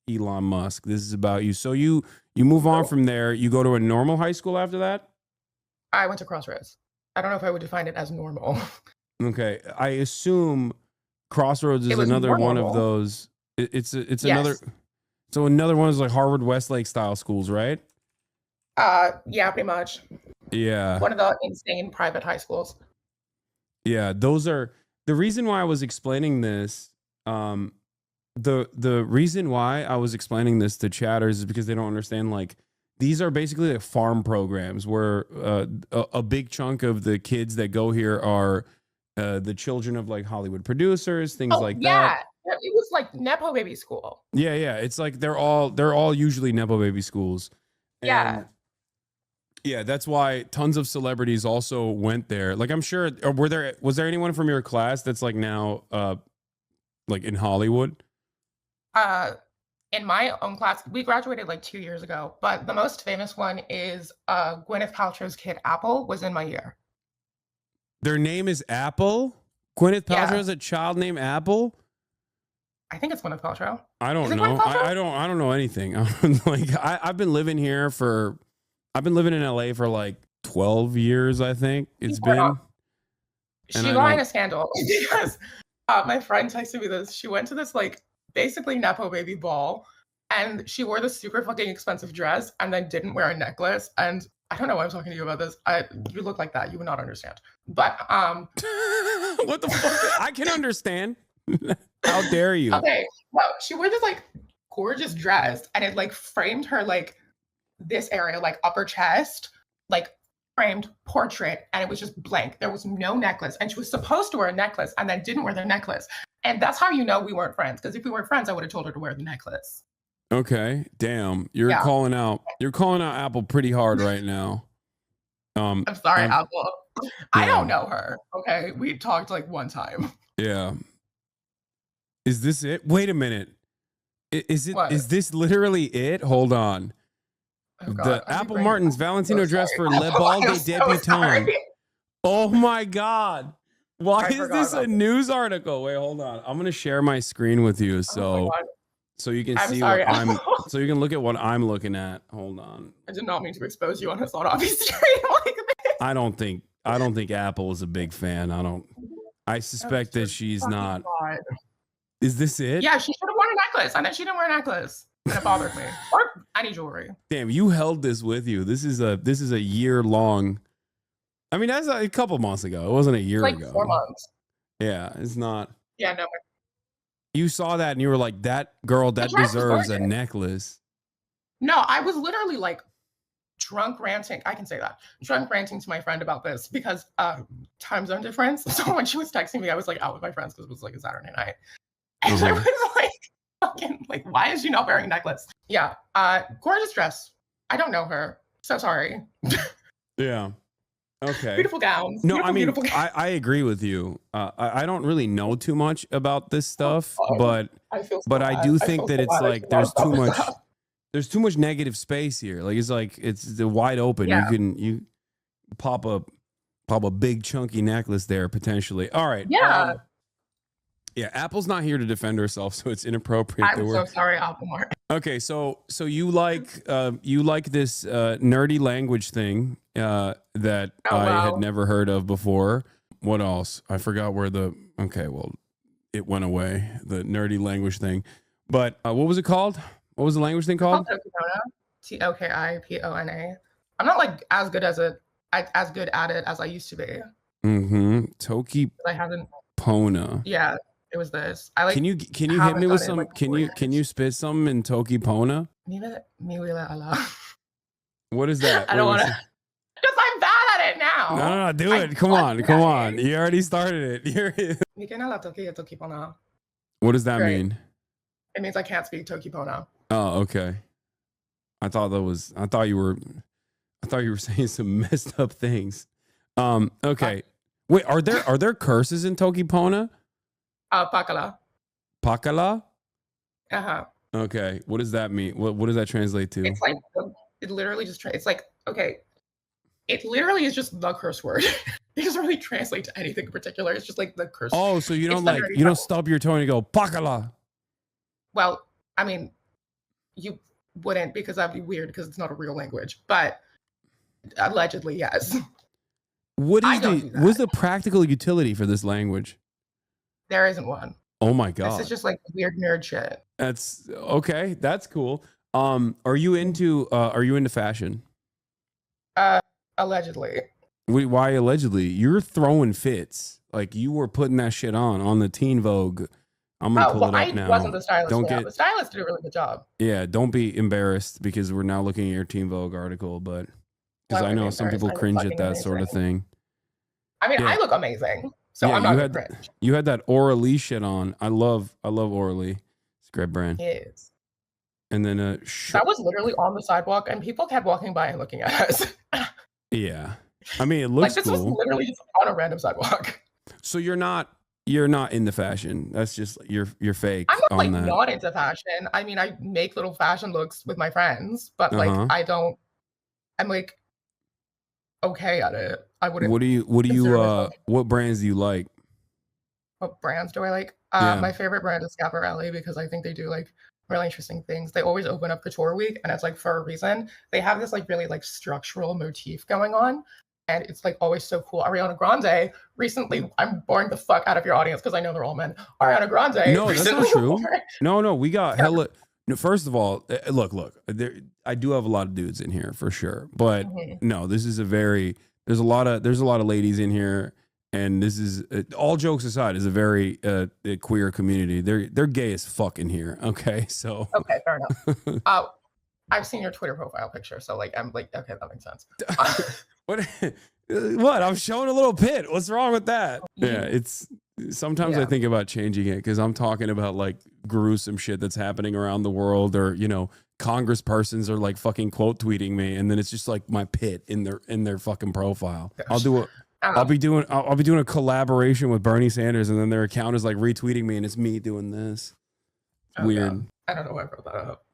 Speaker 2: Elon Musk. This is about you. So you move on from there. You go to a normal high school after that?
Speaker 1: I went to Crossroads. I don't know if I would define it as normal.
Speaker 2: Okay, I assume Crossroads is another one of those. It's
Speaker 1: Yes.
Speaker 2: another. So another one is like Harvard Westlake style schools, right?
Speaker 1: Yeah, pretty much.
Speaker 2: Yeah.
Speaker 1: One of the insane private high schools.
Speaker 2: Yeah, those are the reason why I was explaining this. The reason why I was explaining this to chatters is because they don't understand. Like, these are basically like farm programs where a big chunk of the kids that go here are the children of like Hollywood producers, things like that.
Speaker 1: Yeah, it was like Nepo baby school.
Speaker 2: Yeah, it's like they're all usually Nepo baby schools.
Speaker 1: Yeah.
Speaker 2: Yeah, that's why tons of celebrities also went there. Like, I'm sure, was there anyone from your class that's like now like in Hollywood?
Speaker 1: In my own class, we graduated like 2 years ago, but the most famous one is Gwyneth Paltrow's kid Apple was in my year.
Speaker 2: Their name is Apple? Gwyneth Paltrow has a child named Apple?
Speaker 1: I think it's Gwyneth Paltrow.
Speaker 2: I don't know. I don't know anything. Like, I've been living in LA for like 12 years, I think it's been.
Speaker 1: She got in a scandal because my friend texted me this. She went to this like basically Nepo baby ball and she wore this super fucking expensive dress and then didn't wear a necklace. And I don't know why I'm talking to you about this. You look like that. You would not understand. But
Speaker 2: what the fuck? I can understand. How dare you?
Speaker 1: Okay. Well, she wore this like gorgeous dress and it like framed her like this area, like upper chest, like framed portrait, and it was just blank. There was no necklace, and she was supposed to wear a necklace and then didn't wear the necklace. And that's how you know we weren't friends, because if we weren't friends, I would have told her to wear the necklace.
Speaker 2: Okay, damn, you're calling out Apple pretty hard right now.
Speaker 1: I'm sorry, Apple. Yeah. I don't know her. Okay, we talked like one time.
Speaker 2: Yeah. Is this it? Wait a minute. Is this literally it? Hold on. Oh, the Apple Martin's Valentino dress for Le Bal des Debutants. Oh my God. Why is this a news article? Wait, hold on. I'm going to share my screen with you so you can see what so you can look at what I'm looking at. Hold on.
Speaker 1: I did not mean to expose you on a NOT HasanAbi stream like this.
Speaker 2: I don't think Apple is a big fan. I suspect that she's not. God. Is this it?
Speaker 1: Yeah, she should have worn a necklace. And then she didn't wear a necklace. And it bothered me. Or any jewelry.
Speaker 2: Damn, you held this with you. This is a year long. I mean, that's a couple months ago. It wasn't a year ago.
Speaker 1: Like 4 months.
Speaker 2: Yeah, it's not.
Speaker 1: Yeah, no.
Speaker 2: You saw that and you were like, that girl, that deserves a necklace.
Speaker 1: No, I was literally like drunk ranting. I can say that. Drunk ranting to my friend about this because time zone difference. So when she was texting me, I was like out with my friends because it was like a Saturday night. And I was like, fucking, like, why is she not wearing a necklace? Yeah. Gorgeous dress. I don't know her. So sorry.
Speaker 2: Yeah. Okay.
Speaker 1: Beautiful gowns.
Speaker 2: No, beautiful gowns. I agree with you. I don't really know too much about this stuff, but I do think that it's like there's too much negative space here. Like it's wide open. Yeah. You pop a big chunky necklace there potentially. All right.
Speaker 1: Yeah.
Speaker 2: Yeah, Apple's not here to defend herself, so it's inappropriate.
Speaker 1: I'm so sorry, Apple Martin.
Speaker 2: Okay, so you like this nerdy language thing that I had never heard of before. What else? I forgot where it went away. The nerdy language thing. But what was it called? What was the language thing called?
Speaker 1: Tokipona. Tokipona. I'm not like as good at it as I used to be.
Speaker 2: Mm-hmm.
Speaker 1: I haven't.
Speaker 2: Pona.
Speaker 1: Yeah. It was this. I like.
Speaker 2: Can you hit me with some? Like can you spit some in Tokipona? What is that?
Speaker 1: I don't want to. Because I'm bad at it now.
Speaker 2: No, do it. Come on. You already started it. What does that mean?
Speaker 1: It means I can't speak Tokipona.
Speaker 2: Oh, okay. I thought you were saying some messed up things. Okay. Wait, are there curses in Tokipona?
Speaker 1: Pakala.
Speaker 2: Pakala?
Speaker 1: Uh-huh.
Speaker 2: Okay. What does that mean? What does that translate to?
Speaker 1: It's like it literally just it's like, okay. It literally is just the curse word. It doesn't really translate to anything in particular. It's just like the curse.
Speaker 2: Oh, so you don't stub your toe and you go pakala.
Speaker 1: Well, I mean, you wouldn't, because that'd be weird because it's not a real language. But allegedly, yes.
Speaker 2: What's the practical utility for this language?
Speaker 1: There isn't one.
Speaker 2: Oh my god.
Speaker 1: This is just like weird nerd shit.
Speaker 2: That's okay. That's cool. Are you into fashion?
Speaker 1: Allegedly.
Speaker 2: Why allegedly? You're throwing fits. Like you were putting that shit on the Teen Vogue. I'm gonna pull it up now.
Speaker 1: I wasn't the stylist. The stylist did a really good job.
Speaker 2: Yeah, don't be embarrassed because we're now looking at your Teen Vogue article, but because I know some people cringe at that sort of thing.
Speaker 1: I mean, I look amazing, so I'm not gonna cringe.
Speaker 2: You had that Aura-Lee shit on. I love Aura-Lee. It's a great brand.
Speaker 1: It is.
Speaker 2: And then
Speaker 1: that was literally on the sidewalk, and people kept walking by and looking at us.
Speaker 2: Yeah, I mean, it looks
Speaker 1: like this
Speaker 2: cool.
Speaker 1: was literally just on a random sidewalk.
Speaker 2: So you're not into fashion. That's just you're fake.
Speaker 1: I'm not not into fashion. I mean, I make little fashion looks with my friends, but like I'm like okay at it. I wouldn't.
Speaker 2: What brands do you like?
Speaker 1: What brands do I like? My favorite brand is Schiaparelli because I think they do like really interesting things. They always open up Couture Week, and it's like for a reason. They have this like really like structural motif going on, and it's like always so cool. Ariana Grande recently, I'm boring the fuck out of your audience because I know they're all men. Ariana Grande.
Speaker 2: No, that's not true. No, we got hella. No, first of all, look. I do have a lot of dudes in here for sure, but no, this is there's a lot of ladies in here. And this is all jokes aside, is a very queer community. They're gay as fuck in here. Okay, so
Speaker 1: okay, fair enough. I've seen your Twitter profile picture, so like I'm like, okay, that makes sense.
Speaker 2: What? I'm showing a little pit. What's wrong with that? Yeah, it's sometimes I think about changing it because I'm talking about like gruesome shit that's happening around the world, or congresspersons are like fucking quote tweeting me, and then it's just like my pit in their fucking profile.
Speaker 1: Gosh.
Speaker 2: I'll be doing a collaboration with Bernie Sanders, and then their account is like retweeting me, and it's me doing this. Weird.
Speaker 1: God. I don't know why I brought that up.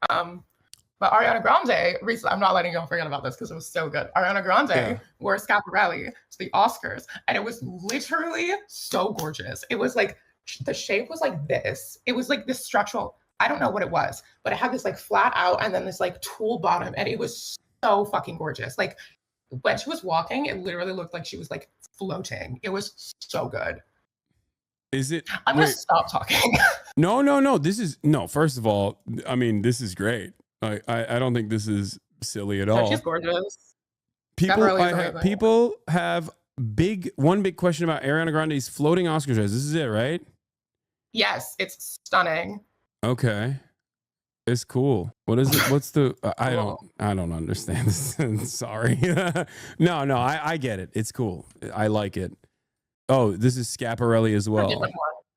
Speaker 1: But Ariana Grande recently, I'm not letting y'all forget about this because it was so good. Ariana Grande wore Schiaparelli to the Oscars, and it was literally so gorgeous. It was like the shape was like this. It was like this structural. I don't know what it was, but it had this like flat out and then this like tool bottom, and it was so fucking gorgeous. Like when she was walking, it literally looked like she was like floating. It was so good.
Speaker 2: Is it?
Speaker 1: I'm gonna stop talking.
Speaker 2: No. First of all, I mean, this is great. I don't think this is silly at all.
Speaker 1: She's gorgeous.
Speaker 2: People have one big question about Ariana Grande's floating Oscar dress. This is it, right? Yes,
Speaker 1: it's stunning.
Speaker 2: Okay. It's cool. What is it? What's the? I don't understand this. Sorry. No. I get it. It's cool. I like it. Oh, this is Schiaparelli as well.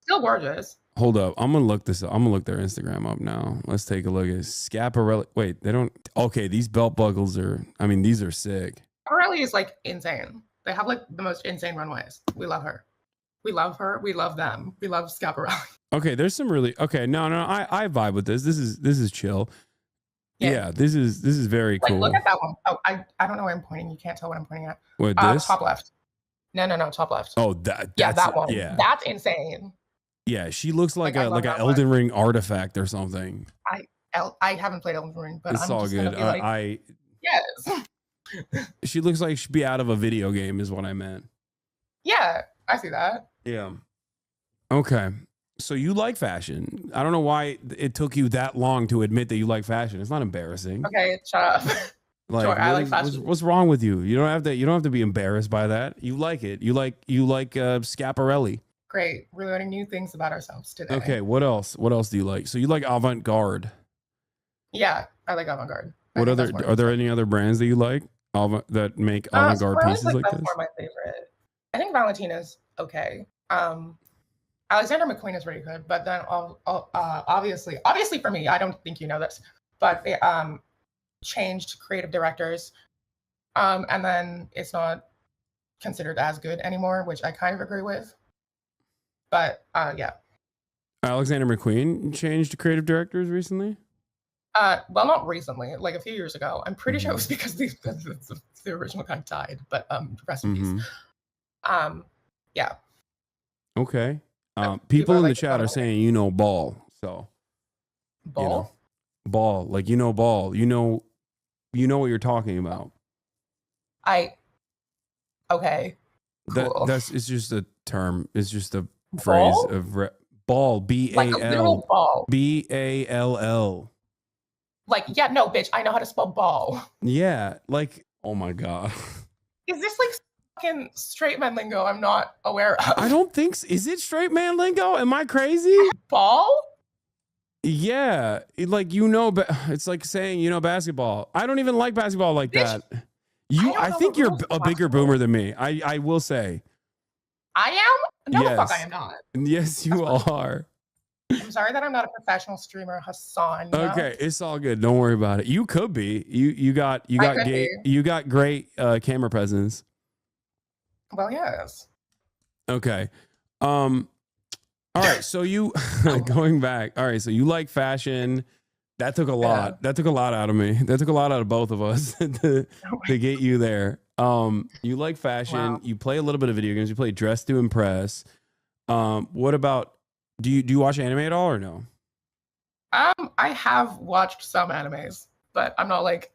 Speaker 1: Still gorgeous.
Speaker 2: Hold up. I'm gonna look this up. I'm gonna look their Instagram up now. Let's take a look at Schiaparelli. Wait, they don't. Okay, these belt buckles are. I mean, these are sick.
Speaker 1: Schiaparelli is like insane. They have like the most insane runways. We love her. We love her. We love them. We love Schiaparelli.
Speaker 2: Okay, there's some really no. I vibe with this. This is chill. Yeah, this is very cool.
Speaker 1: Look at that one. Oh, I don't know where I'm pointing. You can't tell what I'm pointing at.
Speaker 2: What this?
Speaker 1: Top left. No, top left.
Speaker 2: Oh, that
Speaker 1: one. Yeah, that's insane.
Speaker 2: Yeah, she looks like an Elden Ring artifact or something.
Speaker 1: I haven't played Elden Ring, but
Speaker 2: it's all good.
Speaker 1: Yes.
Speaker 2: She looks like she'd be out of a video game, is what I meant.
Speaker 1: Yeah, I see that.
Speaker 2: Yeah. Okay. So you like fashion. I don't know why it took you that long to admit that you like fashion. It's not embarrassing.
Speaker 1: Okay, shut up.
Speaker 2: Like, sure, I like fashion. What's wrong with you? You don't have to be embarrassed by that. You like it. You like Schiaparelli.
Speaker 1: Great. We're learning new things about ourselves today.
Speaker 2: Okay, what else? What else do you like? So you like avant-garde.
Speaker 1: Yeah, I like avant-garde.
Speaker 2: Are there any other brands that you like that make avant-garde pieces like this?
Speaker 1: That's my favorite. I think Valentina's okay. Alexander McQueen is really good, but then obviously for me, I don't think you know this, but they changed creative directors, and then it's not considered as good anymore, which I kind of agree with. But yeah.
Speaker 2: Alexander McQueen changed creative directors recently?
Speaker 1: Well, not recently, like a few years ago. I'm pretty sure it was because the original guy died, but rest in peace. Yeah.
Speaker 2: Okay. People in the chat are saying ball. So
Speaker 1: ball?
Speaker 2: Ball. Like ball. You know what you're talking about.
Speaker 1: Okay. Cool.
Speaker 2: It's just a term. It's just a
Speaker 1: ball?
Speaker 2: Phrase of ball.
Speaker 1: Like a literal ball.
Speaker 2: BALL.
Speaker 1: Like, yeah, no, bitch, I know how to spell ball.
Speaker 2: Yeah, like, oh my God.
Speaker 1: Is this like fucking straight man lingo I'm not aware of?
Speaker 2: I don't think so. Is it straight man lingo? Am I crazy?
Speaker 1: Ball?
Speaker 2: Yeah, it's like saying basketball. I don't even like basketball like
Speaker 1: bitch,
Speaker 2: that. I think you're a bigger boomer than me. I will say.
Speaker 1: I am? No, yes. The fuck I am not.
Speaker 2: Yes, you are.
Speaker 1: I'm sorry that I'm not a professional streamer, Hasan.
Speaker 2: Okay, it's all good. Don't worry about it. You could be. You got great camera presence.
Speaker 1: Well, yes.
Speaker 2: Okay. All right. So you going back. All right. So you like fashion. That took a lot. Yeah. That took a lot out of me. That took a lot out of both of us to get you there. You like fashion. Wow. You play a little bit of video games. You play Dress to Impress. What about? Do you watch anime at all or no?
Speaker 1: I have watched some animes, but I'm not like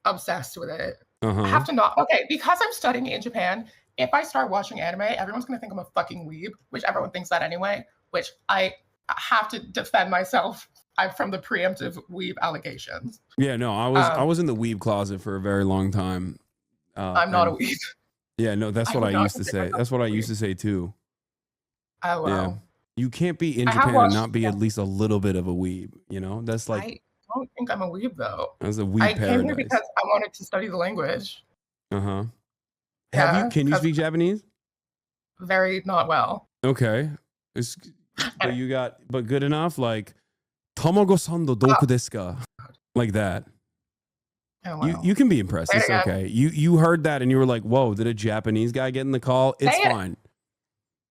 Speaker 1: obsessed with it. I have to not. Okay, because I'm studying in Japan. If I start watching anime, everyone's gonna think I'm a fucking weeb, which everyone thinks that anyway. Which I have to defend myself. I'm from the preemptive weeb allegations.
Speaker 2: Yeah, no, I was in the weeb closet for a very long time.
Speaker 1: I'm not a weeb.
Speaker 2: Yeah, no, that's what I used to say. That's what I used to say too.
Speaker 1: Oh wow. Yeah.
Speaker 2: You can't be in Japan and not be at least a little bit of a weeb. That's like.
Speaker 1: I don't think I'm a weeb though.
Speaker 2: That's a weeb paradise.
Speaker 1: I came here because I wanted to study the language.
Speaker 2: Yeah, can you speak Japanese?
Speaker 1: Very not well.
Speaker 2: Okay, but good enough. Like Tamago sando doku desu ka? Like that.
Speaker 1: Oh, wow.
Speaker 2: You can be impressed. It's okay. You heard that and you were like, whoa, did a Japanese guy get in the call? It's fine.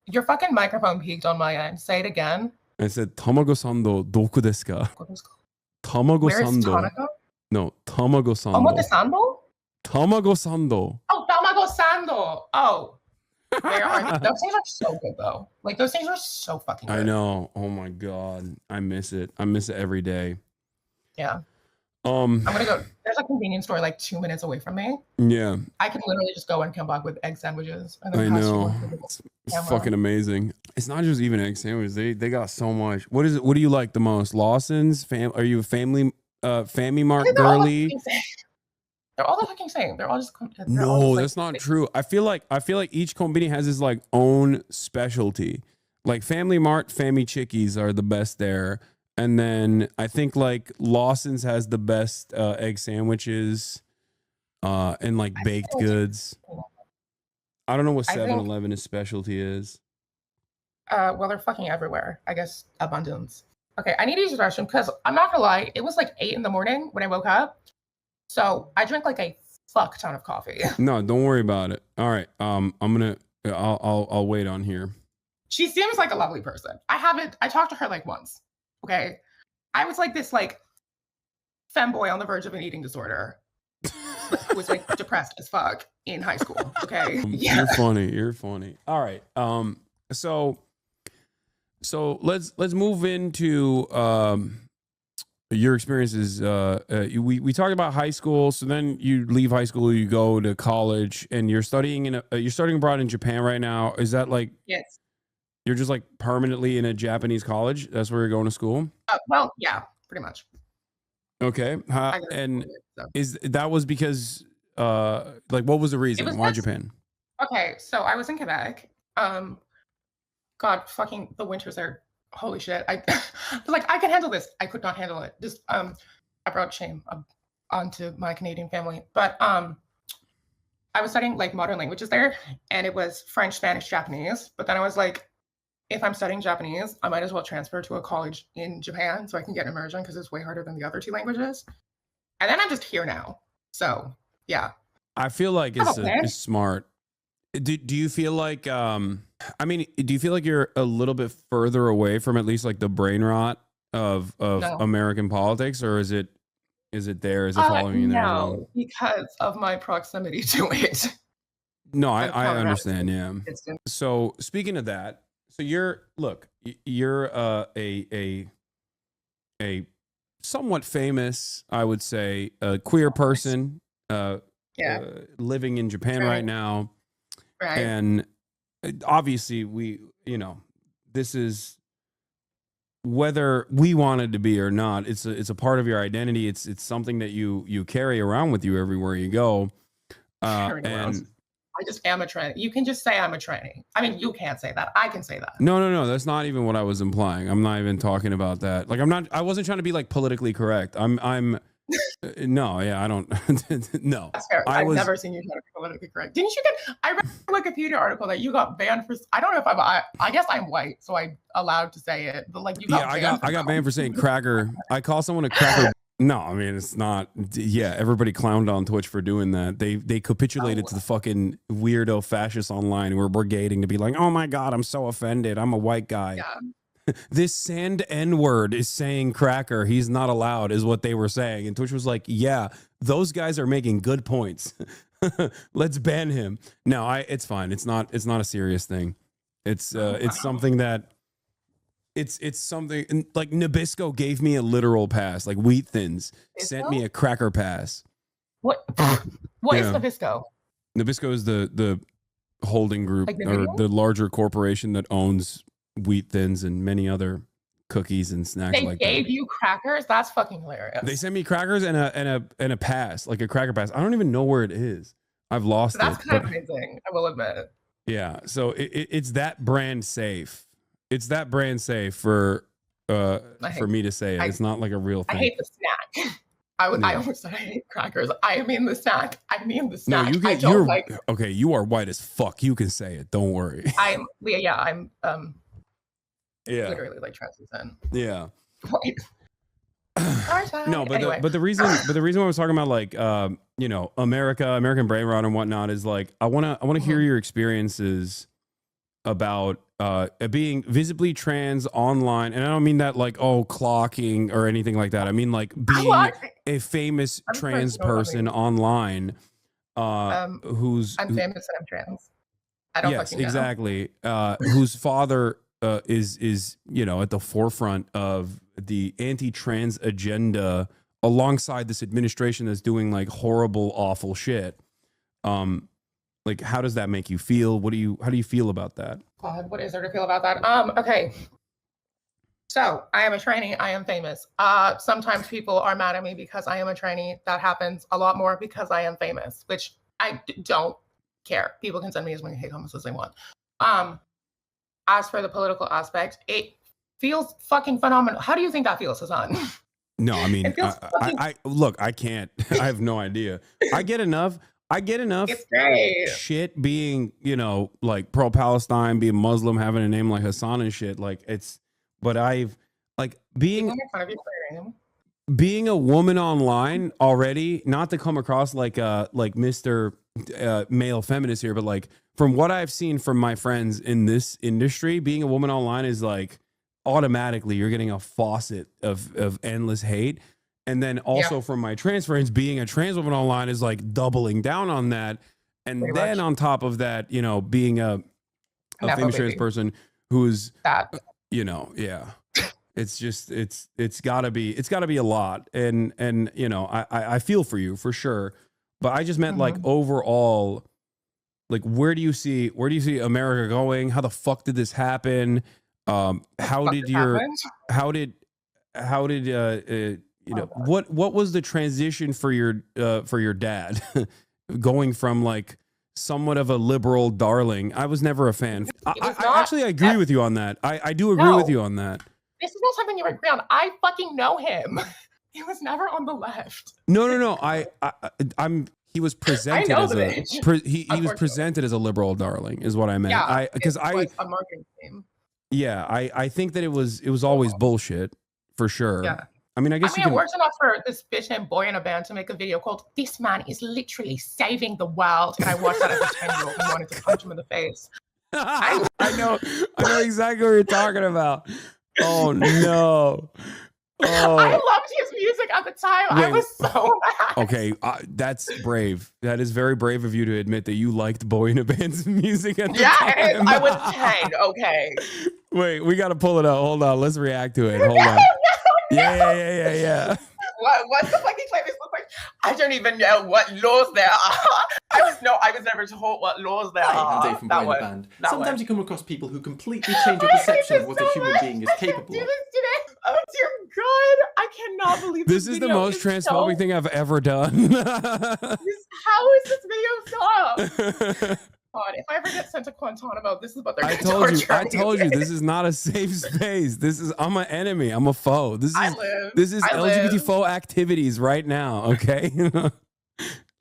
Speaker 1: Your fucking microphone peaked on my end. Say it again.
Speaker 2: I said Tamago sando doku desu ka? Tamago sando. No, Tamago sando.
Speaker 1: Omote sando?
Speaker 2: Tamago sando.
Speaker 1: Oh, Tamago sando. Oh. Those things are so good though. Like those things are so fucking good.
Speaker 2: I know. Oh my God. I miss it. I miss it every day.
Speaker 1: Yeah. I'm gonna go. There's a convenience store like 2 minutes away from me.
Speaker 2: Yeah.
Speaker 1: I can literally just go and come back with egg sandwiches. And
Speaker 2: I know. It's fucking amazing. It's not just even egg sandwiches. They got so much. What is it? What do you like the most? Lawson's? Are you a family Mart girly?
Speaker 1: They're all the fucking same. They're all just.
Speaker 2: No, that's not true. I feel like each company has its like own specialty. Like Family Mart, Family Chickies are the best there. And then I think like Lawson's has the best egg sandwiches and like baked goods. I don't know what 7-Eleven's specialty is.
Speaker 1: Well, they're fucking everywhere. I guess abundance. Okay, I need to use the restroom because I'm not gonna lie. It was like 8 in the morning when I woke up. So I drank like a fuck ton of coffee.
Speaker 2: No, don't worry about it. All right. I'll wait on here.
Speaker 1: She seems like a lovely person. I talked to her like once. Okay. I was like this like femboy on the verge of an eating disorder. Who was like depressed as fuck in high school. Okay.
Speaker 2: Yeah. You're funny. All right. So let's move into your experiences. We talked about high school. So then you leave high school, you go to college, and you're studying abroad in Japan right now. Is that like?
Speaker 1: Yes.
Speaker 2: You're just like permanently in a Japanese college. That's where you're going to school.
Speaker 1: Well, yeah, pretty much.
Speaker 2: Okay, and that was because like what was the reason? Why Japan?
Speaker 1: Okay, so I was in Quebec. God, fucking the winters are holy shit. I can handle this. I could not handle it. Just I brought shame onto my Canadian family. But I was studying like modern languages there, and it was French, Spanish, Japanese. But then I was like, if I'm studying Japanese, I might as well transfer to a college in Japan so I can get immersion because it's way harder than the other 2 languages. And then I'm just here now. So yeah.
Speaker 2: I feel like it's smart. Do you feel like I mean, do you feel like you're a little bit further away from at least like the brain rot of
Speaker 1: No.
Speaker 2: American politics, or is it there? Is it following you there as well?
Speaker 1: No, because of my proximity to it.
Speaker 2: No,
Speaker 1: I've
Speaker 2: I
Speaker 1: come around
Speaker 2: understand. Yeah.
Speaker 1: instant.
Speaker 2: So speaking of that, so you're a somewhat famous, I would say, a queer person
Speaker 1: Yeah,
Speaker 2: living in Japan right now.
Speaker 1: right.
Speaker 2: And obviously this is, whether we wanted to be or not, it's a part of your identity. It's something that you carry around with you everywhere you go. And
Speaker 1: I just am a tranny. You can just say I'm a tranny. I mean, you can't say that. I can say that.
Speaker 2: no, that's not even what I was implying. I'm not even talking about that. Like, I wasn't trying to be like politically correct. No, yeah, I don't. No,
Speaker 1: That's fair. I've never seen you try to be politically correct. Didn't you get? I read a Wikipedia article that you got banned for. I don't know if I guess I'm white, so I'm allowed to say it. But like, you got banned.
Speaker 2: I got banned for saying cracker. I call someone a cracker. No, I mean, it's not. Yeah, everybody clowned on Twitch for doing that. They capitulated to the fucking weirdo fascists online who were brigading to be like, oh my god, I'm so offended. I'm a white guy.
Speaker 1: Yeah.
Speaker 2: This sand N-word is saying cracker. He's not allowed, is what they were saying. And Twitch was like, yeah, those guys are making good points. Let's ban him. No, it's fine. It's not a serious thing. It's something that it's something like Nabisco gave me a literal pass. Like Wheat Thins sent me a cracker pass.
Speaker 1: What is Nabisco?
Speaker 2: Nabisco is the holding group, like or the larger corporation that owns Wheat Thins and many other cookies and snacks like that.
Speaker 1: They gave you crackers? That's fucking hilarious.
Speaker 2: They sent me crackers and a pass, like a cracker pass. I don't even know where it is. I've lost it.
Speaker 1: That's kind of amazing, I will admit.
Speaker 2: Yeah, so it's that brand safe. It's that brand safe for me to say it. It's not like a real thing.
Speaker 1: I hate the snack. I almost said I hate crackers. I mean the snack.
Speaker 2: No, okay, you are white as fuck. You can say it. Don't worry.
Speaker 1: I'm literally like translucent.
Speaker 2: Yeah.
Speaker 1: White.
Speaker 2: No, but anyway. the reason why I was talking about like American brain rot and whatnot is like I wanna hear your experiences about being visibly trans online, and I don't mean that like clocking or anything like that. I mean like being a famous trans person online. Who's
Speaker 1: I'm famous and I'm trans. I don't fucking know.
Speaker 2: Exactly. Whose father is at the forefront of the anti-trans agenda alongside this administration that's doing like horrible, awful shit. Like, how does that make you feel? How do you feel about that?
Speaker 1: God, what is there to feel about that? Okay. So I am a tranny. I am famous. Sometimes people are mad at me because I am a tranny. That happens a lot more because I am famous, which I don't care. People can send me as many hate comments as they want. As for the political aspect, it feels fucking phenomenal. How do you think that feels, Hasan?
Speaker 2: No, I mean, I look, I can't. I have no idea. I get enough shit being, like pro-Palestine, being Muslim, having a name like Hasan and shit. Like but I've like being a woman online already, not to come across like Mr. Male feminist here, but like from what I've seen from my friends in this industry, being a woman online is like automatically you're getting a faucet of endless hate. And then also from my trans friends, being a trans woman online is like doubling down on that. And pretty then much. On top of that, being a famous trans person who's that. It's just it's gotta be a lot. And I feel for you for sure. But I just meant like overall, like where do you see America going? How the fuck did this happen? How did what was the transition for your dad going from like somewhat of a liberal darling? I was never a fan. I agree with you on that. I do agree with you on that.
Speaker 1: This is not something you agree on. I fucking know him. He was never on the left.
Speaker 2: No. He was presented as he was presented as a liberal darling, is what I meant.
Speaker 1: Yeah, because a marketing theme.
Speaker 2: Yeah, I think that it was always bullshit for sure.
Speaker 1: Yeah.
Speaker 2: I mean, I guess you can.
Speaker 1: It works enough for this bitch named Boy in a Band to make a video called "This Man is Literally Saving the World," and I watched that as a 10-year-old and wanted to punch him in the face.
Speaker 2: I know exactly what you're talking about. Oh no. Oh.
Speaker 1: I loved his music at the time. Wait, I was so mad.
Speaker 2: Okay, that's brave. That is very brave of you to admit that you liked Boy in a Band's music at the time.
Speaker 1: I was 10. Okay.
Speaker 2: Wait, we got to pull it up. Hold on. Let's react to it. Hold on. No. Yeah.
Speaker 1: What the fucking playlist look like? I don't even know what laws there are. I was never told what laws there are.
Speaker 3: I'm Dave from Boy in a Band. Sometimes you come across people who completely change your perception of what a human being is capable of.
Speaker 1: Oh dear God, I cannot believe
Speaker 2: this is the most transphobic thing I've ever done.
Speaker 1: How is this video so? God, if I ever get sent to Guantanamo, this is what they're going to torture me.
Speaker 2: I told you, this is not a safe space. I'm an enemy. I'm a foe. This is LGBT foe activities right now. Okay,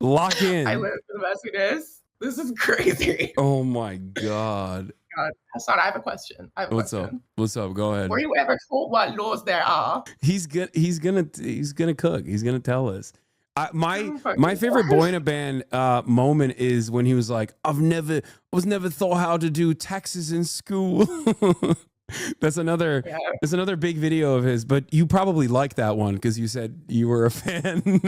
Speaker 2: lock in.
Speaker 1: I live for the messiness. This is crazy.
Speaker 2: Oh my God.
Speaker 1: Hasan, I have a question.
Speaker 2: What's up? Go ahead.
Speaker 1: Were you ever told what laws there are?
Speaker 2: He's gonna cook. He's gonna tell us. My favorite Boy in a Band moment is when he was like, I was never taught how to do taxes in school. That's another big video of his, but you probably like that one because you said you were a fan.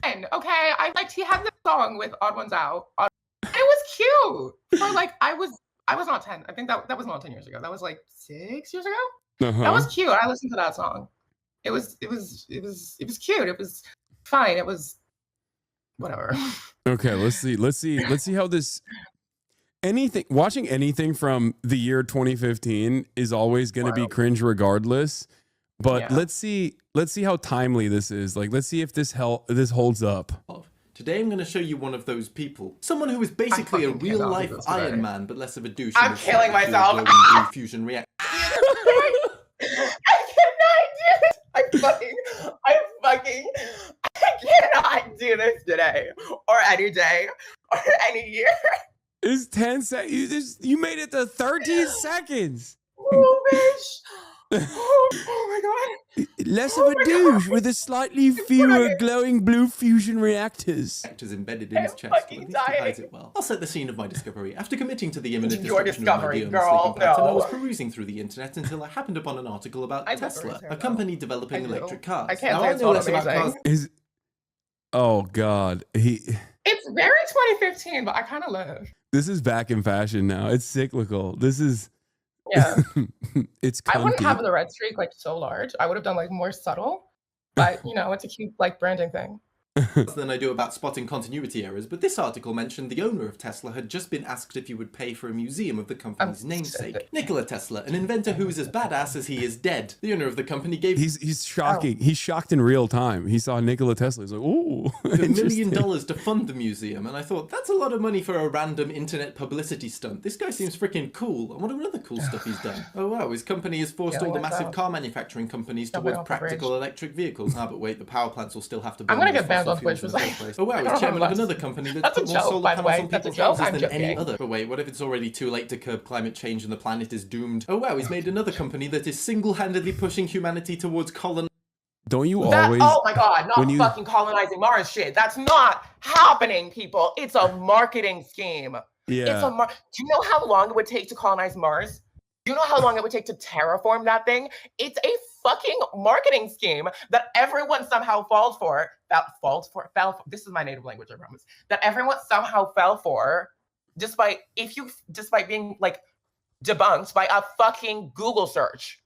Speaker 1: Okay, he had this song with Odd Ones Out. It was cute. For like I was not 10. I think that was not 10 years ago. That was like 6 years ago. That was cute. I listened to that song. It was cute. It was fine. It was whatever.
Speaker 2: Okay, let's see how this watching anything from the year 2015 is always going to be cringe regardless. But let's see how timely this is. Like, let's see if this holds up.
Speaker 3: Today I'm going to show you one of those people. Someone who is basically a real-life Iron Man, but less of a douche.
Speaker 1: I'm killing myself.
Speaker 3: Blue fusion reaction.
Speaker 1: I cannot do it. I cannot do this today, or any day, or any year.
Speaker 2: It's 10 seconds. You made it to 13 seconons.
Speaker 1: Oh, bitch. Oh my God.
Speaker 2: Less of a douche with a slightly fewer glowing blue fusion reactors.
Speaker 3: Reactors embedded in his chest. At least he hides it well. I'll set the scene of my discovery. After committing to the imminent destruction of my sleeping pattern, I was perusing through the internet until I happened upon an article about Tesla, a company developing electric cars.
Speaker 1: I can't say it's not amazing.
Speaker 2: Oh God,
Speaker 1: It's very 2015, but I kind of live.
Speaker 2: This is back in fashion now. It's cyclical. This is.
Speaker 1: Yeah.
Speaker 2: It's cunty.
Speaker 1: I wouldn't have the red streak like so large. I would have done like more subtle, but it's a cute like branding thing.
Speaker 3: Than I do about spotting continuity errors, but this article mentioned the owner of Tesla had just been asked if he would pay for a museum of the company's namesake. Nikola Tesla, an inventor who is as badass as he is dead. The owner of the company gave...
Speaker 2: He's shocking. He's shocked in real time. He saw Nikola Tesla. He's like, ooh.
Speaker 3: $1 million to fund the museum, and I thought, that's a lot of money for a random internet publicity stunt. This guy seems freaking cool. I wonder what other cool stuff he's done. Oh wow, his company has forced all the massive car manufacturing companies towards practical electric vehicles. Ah, but wait, the power plants will still have to burn.
Speaker 1: I'm gonna get banned on Twitch.
Speaker 3: Oh wow, he's chairman of another company that puts more solar panels on people's houses than any other. But wait, what if it's already too late to curb climate change and the planet is doomed? Oh wow, he's made another company that is single-handedly pushing humanity towards
Speaker 2: Don't you always...
Speaker 1: Oh my God, not fucking colonizing Mars shit. That's not happening, people. It's a marketing scheme.
Speaker 2: Yeah.
Speaker 1: Do you know how long it would take to colonize Mars? Do you know how long it would take to terraform that thing? It's a fucking marketing scheme that everyone somehow fell for. This is my native language, I promise. That everyone somehow fell for, despite being like debunked by a fucking Google search.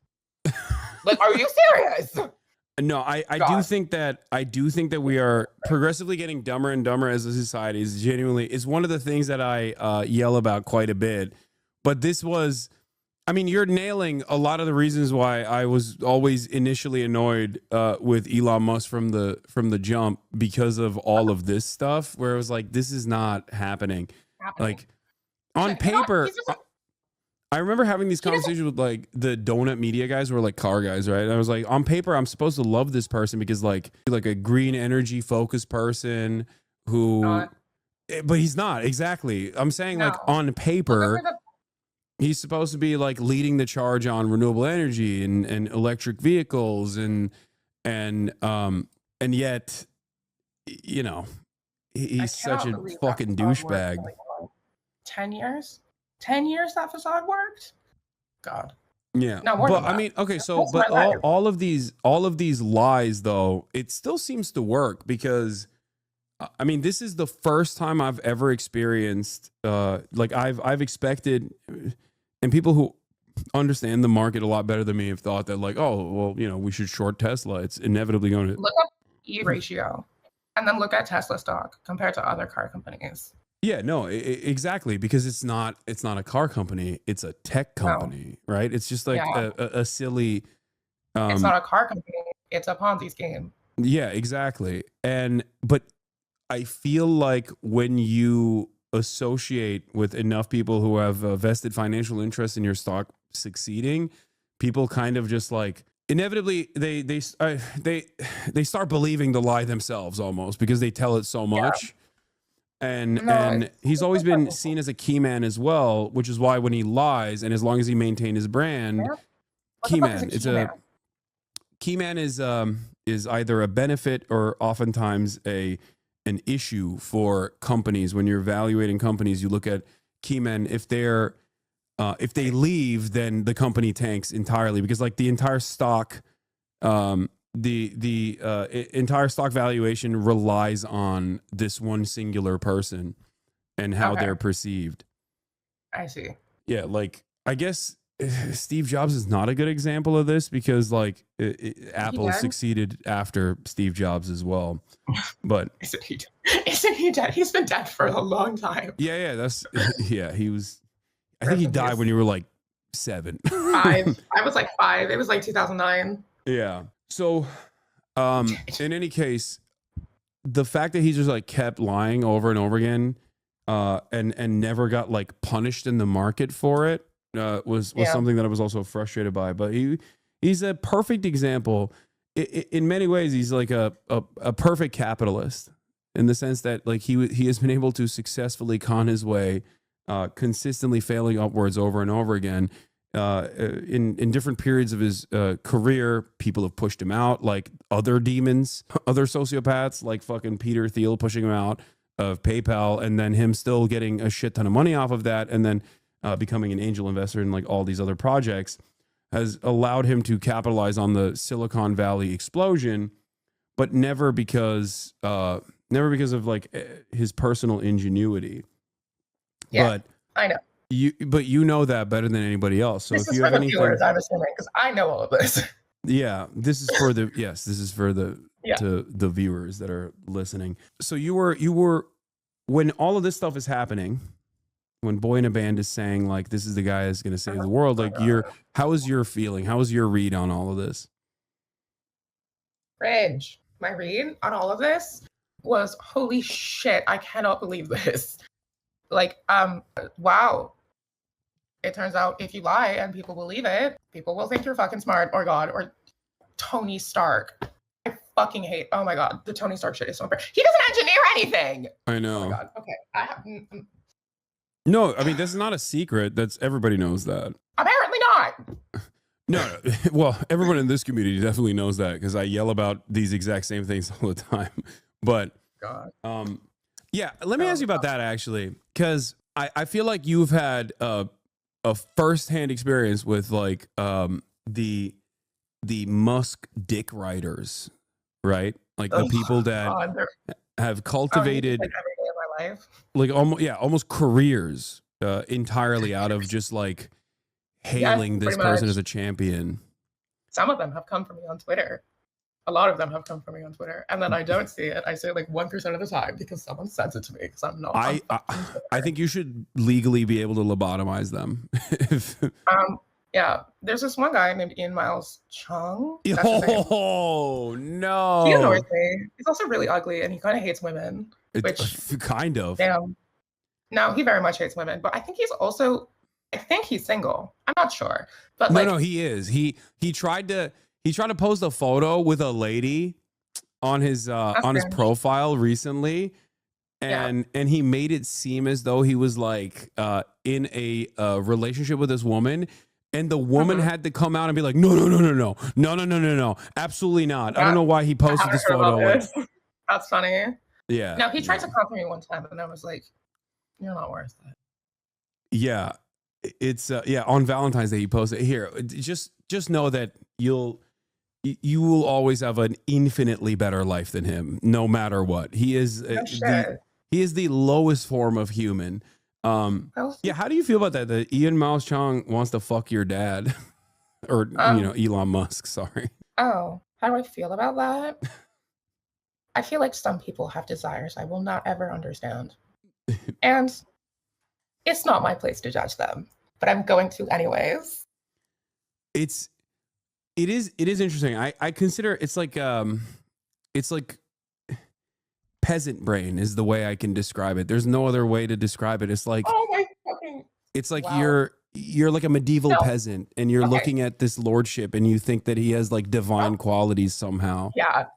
Speaker 1: Like, are you serious?
Speaker 2: No, I do think that we are progressively getting dumber and dumber as a society. It's one of the things that I yell about quite a bit. But this was... I mean, you're nailing a lot of the reasons why I was always initially annoyed with Elon Musk from the jump because of all of this stuff, where it was like, this is not happening. Like, on paper, I remember having these conversations with like the donut media guys who were like car guys, right? And I was like, on paper, I'm supposed to love this person because like a green energy focused person who, but he's not exactly. I'm saying like on paper. He's supposed to be like leading the charge on renewable energy and electric vehicles and and yet, you know, he's such a fucking douchebag.
Speaker 1: 10 years? 10 years that facade worked? God.
Speaker 2: Yeah.
Speaker 1: No,
Speaker 2: but I mean, okay, so but all of these lies though, it still seems to work because I mean, this is the first time I've ever experienced like I've expected, and people who understand the market a lot better than me have thought that like, oh, well, you know, we should short Tesla. It's inevitably going to
Speaker 1: look up E ratio and then look at Tesla stock compared to other car companies.
Speaker 2: Yeah, no, exactly, because it's not a car company, it's a tech company, right? It's just like a silly
Speaker 1: it's not a car company, it's a Ponzi scheme.
Speaker 2: Yeah, exactly. But I feel like when you associate with enough people who have a vested financial interest in your stock succeeding, people kind of just like inevitably they start believing the lie themselves almost because they tell it so much. And he's always been seen as a key man as well, which is why when he lies, and as long as he maintained his brand, key man is either a benefit or oftentimes an issue for companies. When you're evaluating companies, you look at key men. If they leave, then the company tanks entirely because like the entire stock, entire stock valuation relies on this one singular person and how they're perceived.
Speaker 1: I see.
Speaker 2: Yeah, like I guess Steve Jobs is not a good example of this because like Apple succeeded after Steve Jobs as well. But
Speaker 1: isn't he dead? He's been dead for a long time.
Speaker 2: Yeah, he was. I think he died when you were like 7.
Speaker 1: 5. I was like 5. It was like 2009.
Speaker 2: Yeah. So, in any case, the fact that he just like kept lying over and over again, and never got like punished in the market for it, was something that I was also frustrated by. But he's a perfect example. In many ways, he's like a perfect capitalist in the sense that like he has been able to successfully con his way, consistently failing upwards over and over again. In different periods of his career, people have pushed him out, like other demons, other sociopaths, like fucking Peter Thiel pushing him out of PayPal, and then him still getting a shit ton of money off of that, and then becoming an angel investor in like all these other projects, has allowed him to capitalize on the Silicon Valley explosion, but never because of like his personal ingenuity.
Speaker 1: Yeah,
Speaker 2: but
Speaker 1: I know.
Speaker 2: You know that better than anybody else. So
Speaker 1: this
Speaker 2: if
Speaker 1: is
Speaker 2: you
Speaker 1: for
Speaker 2: have
Speaker 1: the viewers, I'm assuming, because I know all of this.
Speaker 2: Yeah, this is for the to the viewers that are listening. So you were when all of this stuff is happening, when Boy in a Band is saying like this is the guy that's going to save the world, like how is your feeling? How is your read on all of this?
Speaker 1: Cringe. My read on all of this was holy shit, I cannot believe this. Like, wow. It turns out if you lie and people believe it, people will think you're fucking smart or God or Tony Stark. I fucking hate, oh my God, the Tony Stark shit is so embarrassing. He doesn't engineer anything.
Speaker 2: I know.
Speaker 1: Oh my God, okay.
Speaker 2: No, I mean, that's not a secret. Everybody knows that.
Speaker 1: Apparently not.
Speaker 2: No. Well, everyone in this community definitely knows that because I yell about these exact same things all the time. But,
Speaker 1: God.
Speaker 2: Yeah, let me ask you about that actually, because I feel like you've had a first-hand experience with like the Musk dick riders, right? Like the people that have cultivated
Speaker 1: like every day of my life,
Speaker 2: like almost careers entirely out of just like hailing this person as a champion.
Speaker 1: Some of them have come from me on Twitter. A lot of them have come from me on Twitter, and then I don't see it. I see it like 1% of the time because someone sends it to me because I'm not.
Speaker 2: I think you should legally be able to lobotomize them.
Speaker 1: Yeah, there's this one guy named Ian Miles Chung.
Speaker 2: Oh no!
Speaker 1: He annoys me. He's also really ugly, and he kind of hates women. Which
Speaker 2: kind of.
Speaker 1: Damn. No, he very much hates women, but I think he's single. I'm not sure, but
Speaker 2: no, he is. He tried to post a photo with a lady on his profile recently, and he made it seem as though he was like in a relationship with this woman, And the woman had to come out and be like, no, absolutely not. I don't know why he posted this photo.
Speaker 1: That's funny.
Speaker 2: Yeah.
Speaker 1: Now he tried to compliment me one time, and I was like, "You're not worth it."
Speaker 2: Yeah, it's on Valentine's Day he posted here. Just know that you will always have an infinitely better life than him, no matter what. He is he is the lowest form of human. Yeah, how do you feel about that? That Ian Miles Chong wants to fuck your dad, or Elon Musk? Sorry.
Speaker 1: Oh, how do I feel about that? I feel like some people have desires I will not ever understand, and it's not my place to judge them, but I'm going to anyways.
Speaker 2: It is interesting. I consider it's like peasant brain is the way I can describe it. There's no other way to describe it. It's like,
Speaker 1: oh my fucking,
Speaker 2: it's like wow. You're like a medieval peasant, and you're looking at this lordship, and you think that he has like divine qualities somehow.
Speaker 1: Yeah.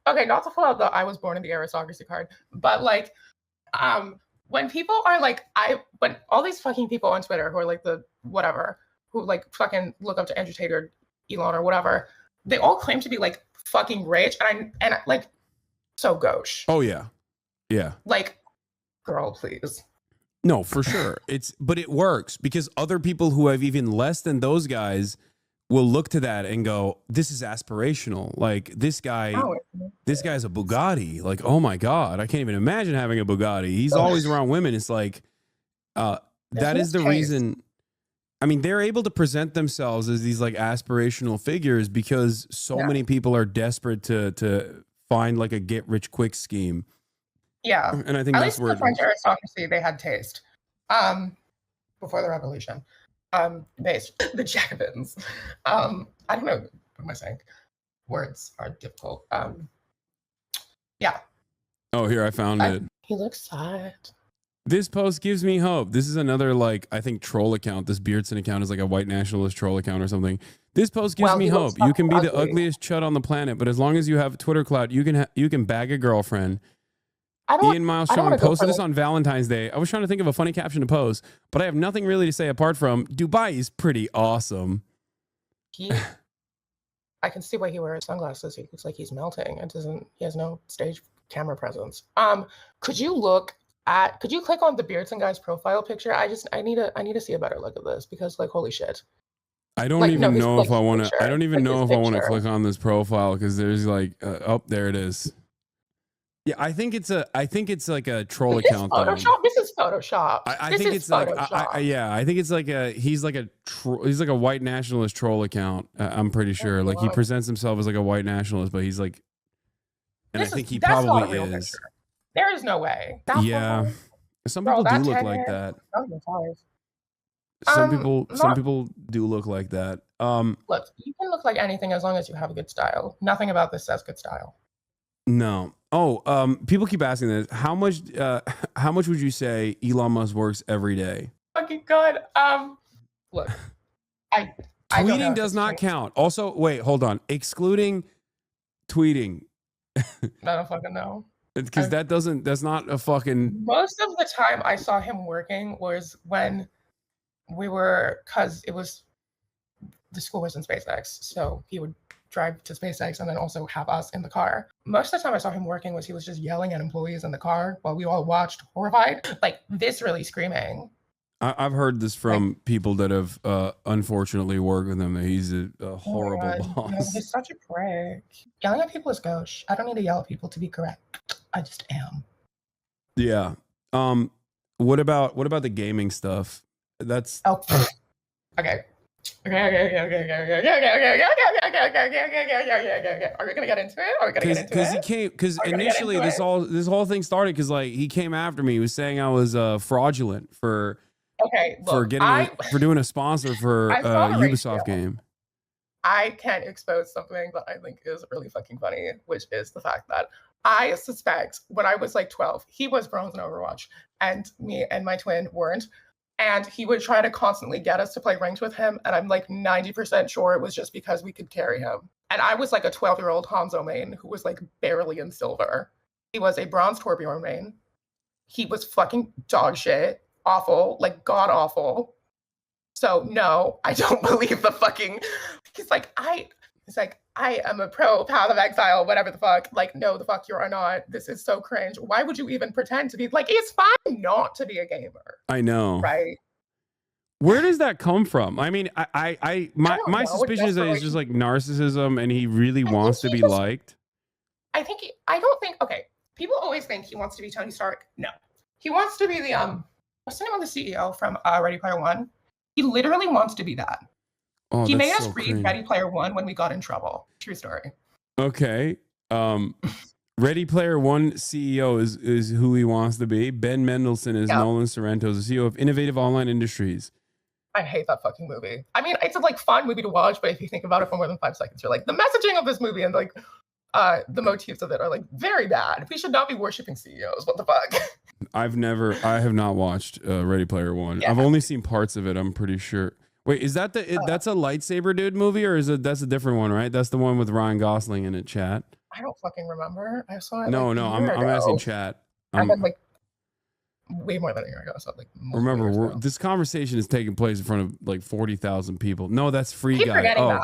Speaker 1: Okay, not to pull out the I was born in the aristocracy card, but like, when people are like, when all these fucking people on Twitter who are like the whatever, who like fucking look up to Andrew Tate or Elon or whatever, they all claim to be like fucking rich, and like, so gauche.
Speaker 2: Oh yeah.
Speaker 1: Like, girl, please.
Speaker 2: No, for sure. But it works because other people who have even less than those guys will look to that and go, this is aspirational. Like this guy's a Bugatti. Like, oh my God, I can't even imagine having a Bugatti. He's always around women. It's like, that is the reason. I mean, they're able to present themselves as these like aspirational figures because so many people are desperate to find like a get rich quick scheme.
Speaker 1: Yeah.
Speaker 2: And I think
Speaker 1: at
Speaker 2: that's
Speaker 1: least
Speaker 2: where
Speaker 1: the French aristocracy, they had taste. Before the revolution. The Jacobins. I don't know. What am I saying? Words are difficult. Yeah.
Speaker 2: Oh, here I found it.
Speaker 1: He looks sad.
Speaker 2: This post gives me hope. This is another, like, I think troll account. This Beardson account is like a white nationalist troll account or something. This post gives me hope. You can be the ugliest chud on the planet, but as long as you have Twitter clout, you can bag a girlfriend. Ian Miles Chong posted this on Valentine's Day. I was trying to think of a funny caption to post, but I have nothing really to say apart from Dubai is pretty awesome.
Speaker 1: I can see why he wears sunglasses. He looks like he's melting. He has no stage camera presence. Could you click on the Beardson guy's profile picture? I need to see a better look at this because, like, holy shit.
Speaker 2: I don't even know if I want to. I don't even know if I want to click on this profile because there's like, oh, there it is. Yeah, I think it's like a troll account.
Speaker 1: Photoshop. This is Photoshop.
Speaker 2: I think it's like, I think it's like he's like a white nationalist troll account. I'm pretty sure. Like he presents himself as like a white nationalist, but he's like, and I think he probably is.
Speaker 1: There is no way.
Speaker 2: Some people do look like that. Some people do look like that.
Speaker 1: Look, you can look like anything as long as you have a good style. Nothing about this says good style.
Speaker 2: No. Oh, people keep asking this. How much would you say Elon Musk works every day?
Speaker 1: Fucking God. Look,
Speaker 2: tweeting does not count. Also, wait, hold on. Excluding tweeting.
Speaker 1: I don't fucking know.
Speaker 2: Because that's not a fucking.
Speaker 1: Most of the time I saw him working was when because the school was in SpaceX, so he would drive to SpaceX and then also have us in the car. Most of the time I saw him working was he was just yelling at employees in the car while we all watched horrified, like viscerally screaming.
Speaker 2: I've heard this from people that have unfortunately worked with him. He's a horrible boss.
Speaker 1: No, he's such a prick. Yelling at people is gauche. I don't need to yell at people to be correct. I just am.
Speaker 2: Yeah. What about the gaming stuff? That's
Speaker 1: okay. Are we gonna get into it?
Speaker 2: Because initially this whole thing started because like he came after me. He was saying I was fraudulent for doing a sponsor for a Ubisoft game.
Speaker 1: I can't expose something that I think is really fucking funny, which is the fact that I suspect when I was like 12, he was bronze in Overwatch, and me and my twin weren't. And he would try to constantly get us to play ranked with him. And I'm like 90% sure it was just because we could carry him. And I was like a 12-year-old Hanzo main who was like barely in silver. He was a bronze Torbjorn main. He was fucking dog shit. Awful, like god awful. So no, I don't believe the fucking. He's like, I am a pro Path of Exile, whatever the fuck. Like, no, the fuck you are not. This is so cringe. Why would you even pretend to be like? It's fine not to be a gamer.
Speaker 2: I know,
Speaker 1: right?
Speaker 2: Where does that come from? I mean, my suspicion is that it's just like narcissism, and he really wants to be liked.
Speaker 1: I don't think. Okay, people always think he wants to be Tony Stark. No, he wants to be the what's the name of the CEO from Ready Player One? He literally wants to be that.
Speaker 2: Oh,
Speaker 1: he made us read Ready Player One when we got in trouble. True story.
Speaker 2: Okay. Ready Player One CEO is who he wants to be. Ben Mendelsohn is Nolan Sorrento, the CEO of Innovative Online Industries.
Speaker 1: I hate that fucking movie. I mean, it's a like fun movie to watch, but if you think about it for more than 5 seconds, you're like, the messaging of this movie and like the motifs of it are like very bad. We should not be worshiping CEOs. What the fuck?
Speaker 2: I have not watched Ready Player One. Yeah. I've only seen parts of it. I'm pretty sure. Wait, is that that's a lightsaber dude movie, or that's a different one, right? That's the one with Ryan Gosling in it, chat.
Speaker 1: I don't fucking remember. I saw it.
Speaker 2: No, I'm asking chat.
Speaker 1: I had like way more than a year ago. So like,
Speaker 2: remember, this conversation is taking place in front of like 40,000 people. No, that's Free Guy.
Speaker 1: Forgetting that.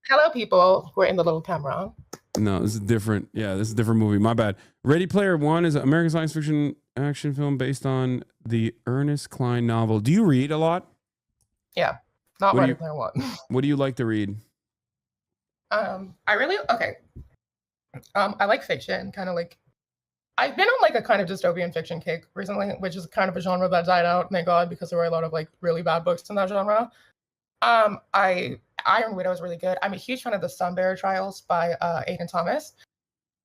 Speaker 1: Hello, people who are in the little camera.
Speaker 2: No, this is different. Yeah, this is a different movie. My bad. Ready Player One is an American science fiction action film based on the Ernest Cline novel. Do you read a lot?
Speaker 1: Yeah, not Ready Player One.
Speaker 2: What do you like to read?
Speaker 1: I like fiction, kind of like. I've been on like a kind of dystopian fiction kick recently, which is kind of a genre that died out, thank God, because there were a lot of like really bad books in that genre. Iron Widow is really good. I'm a huge fan of the Sunbearer Trials by Aidan Thomas.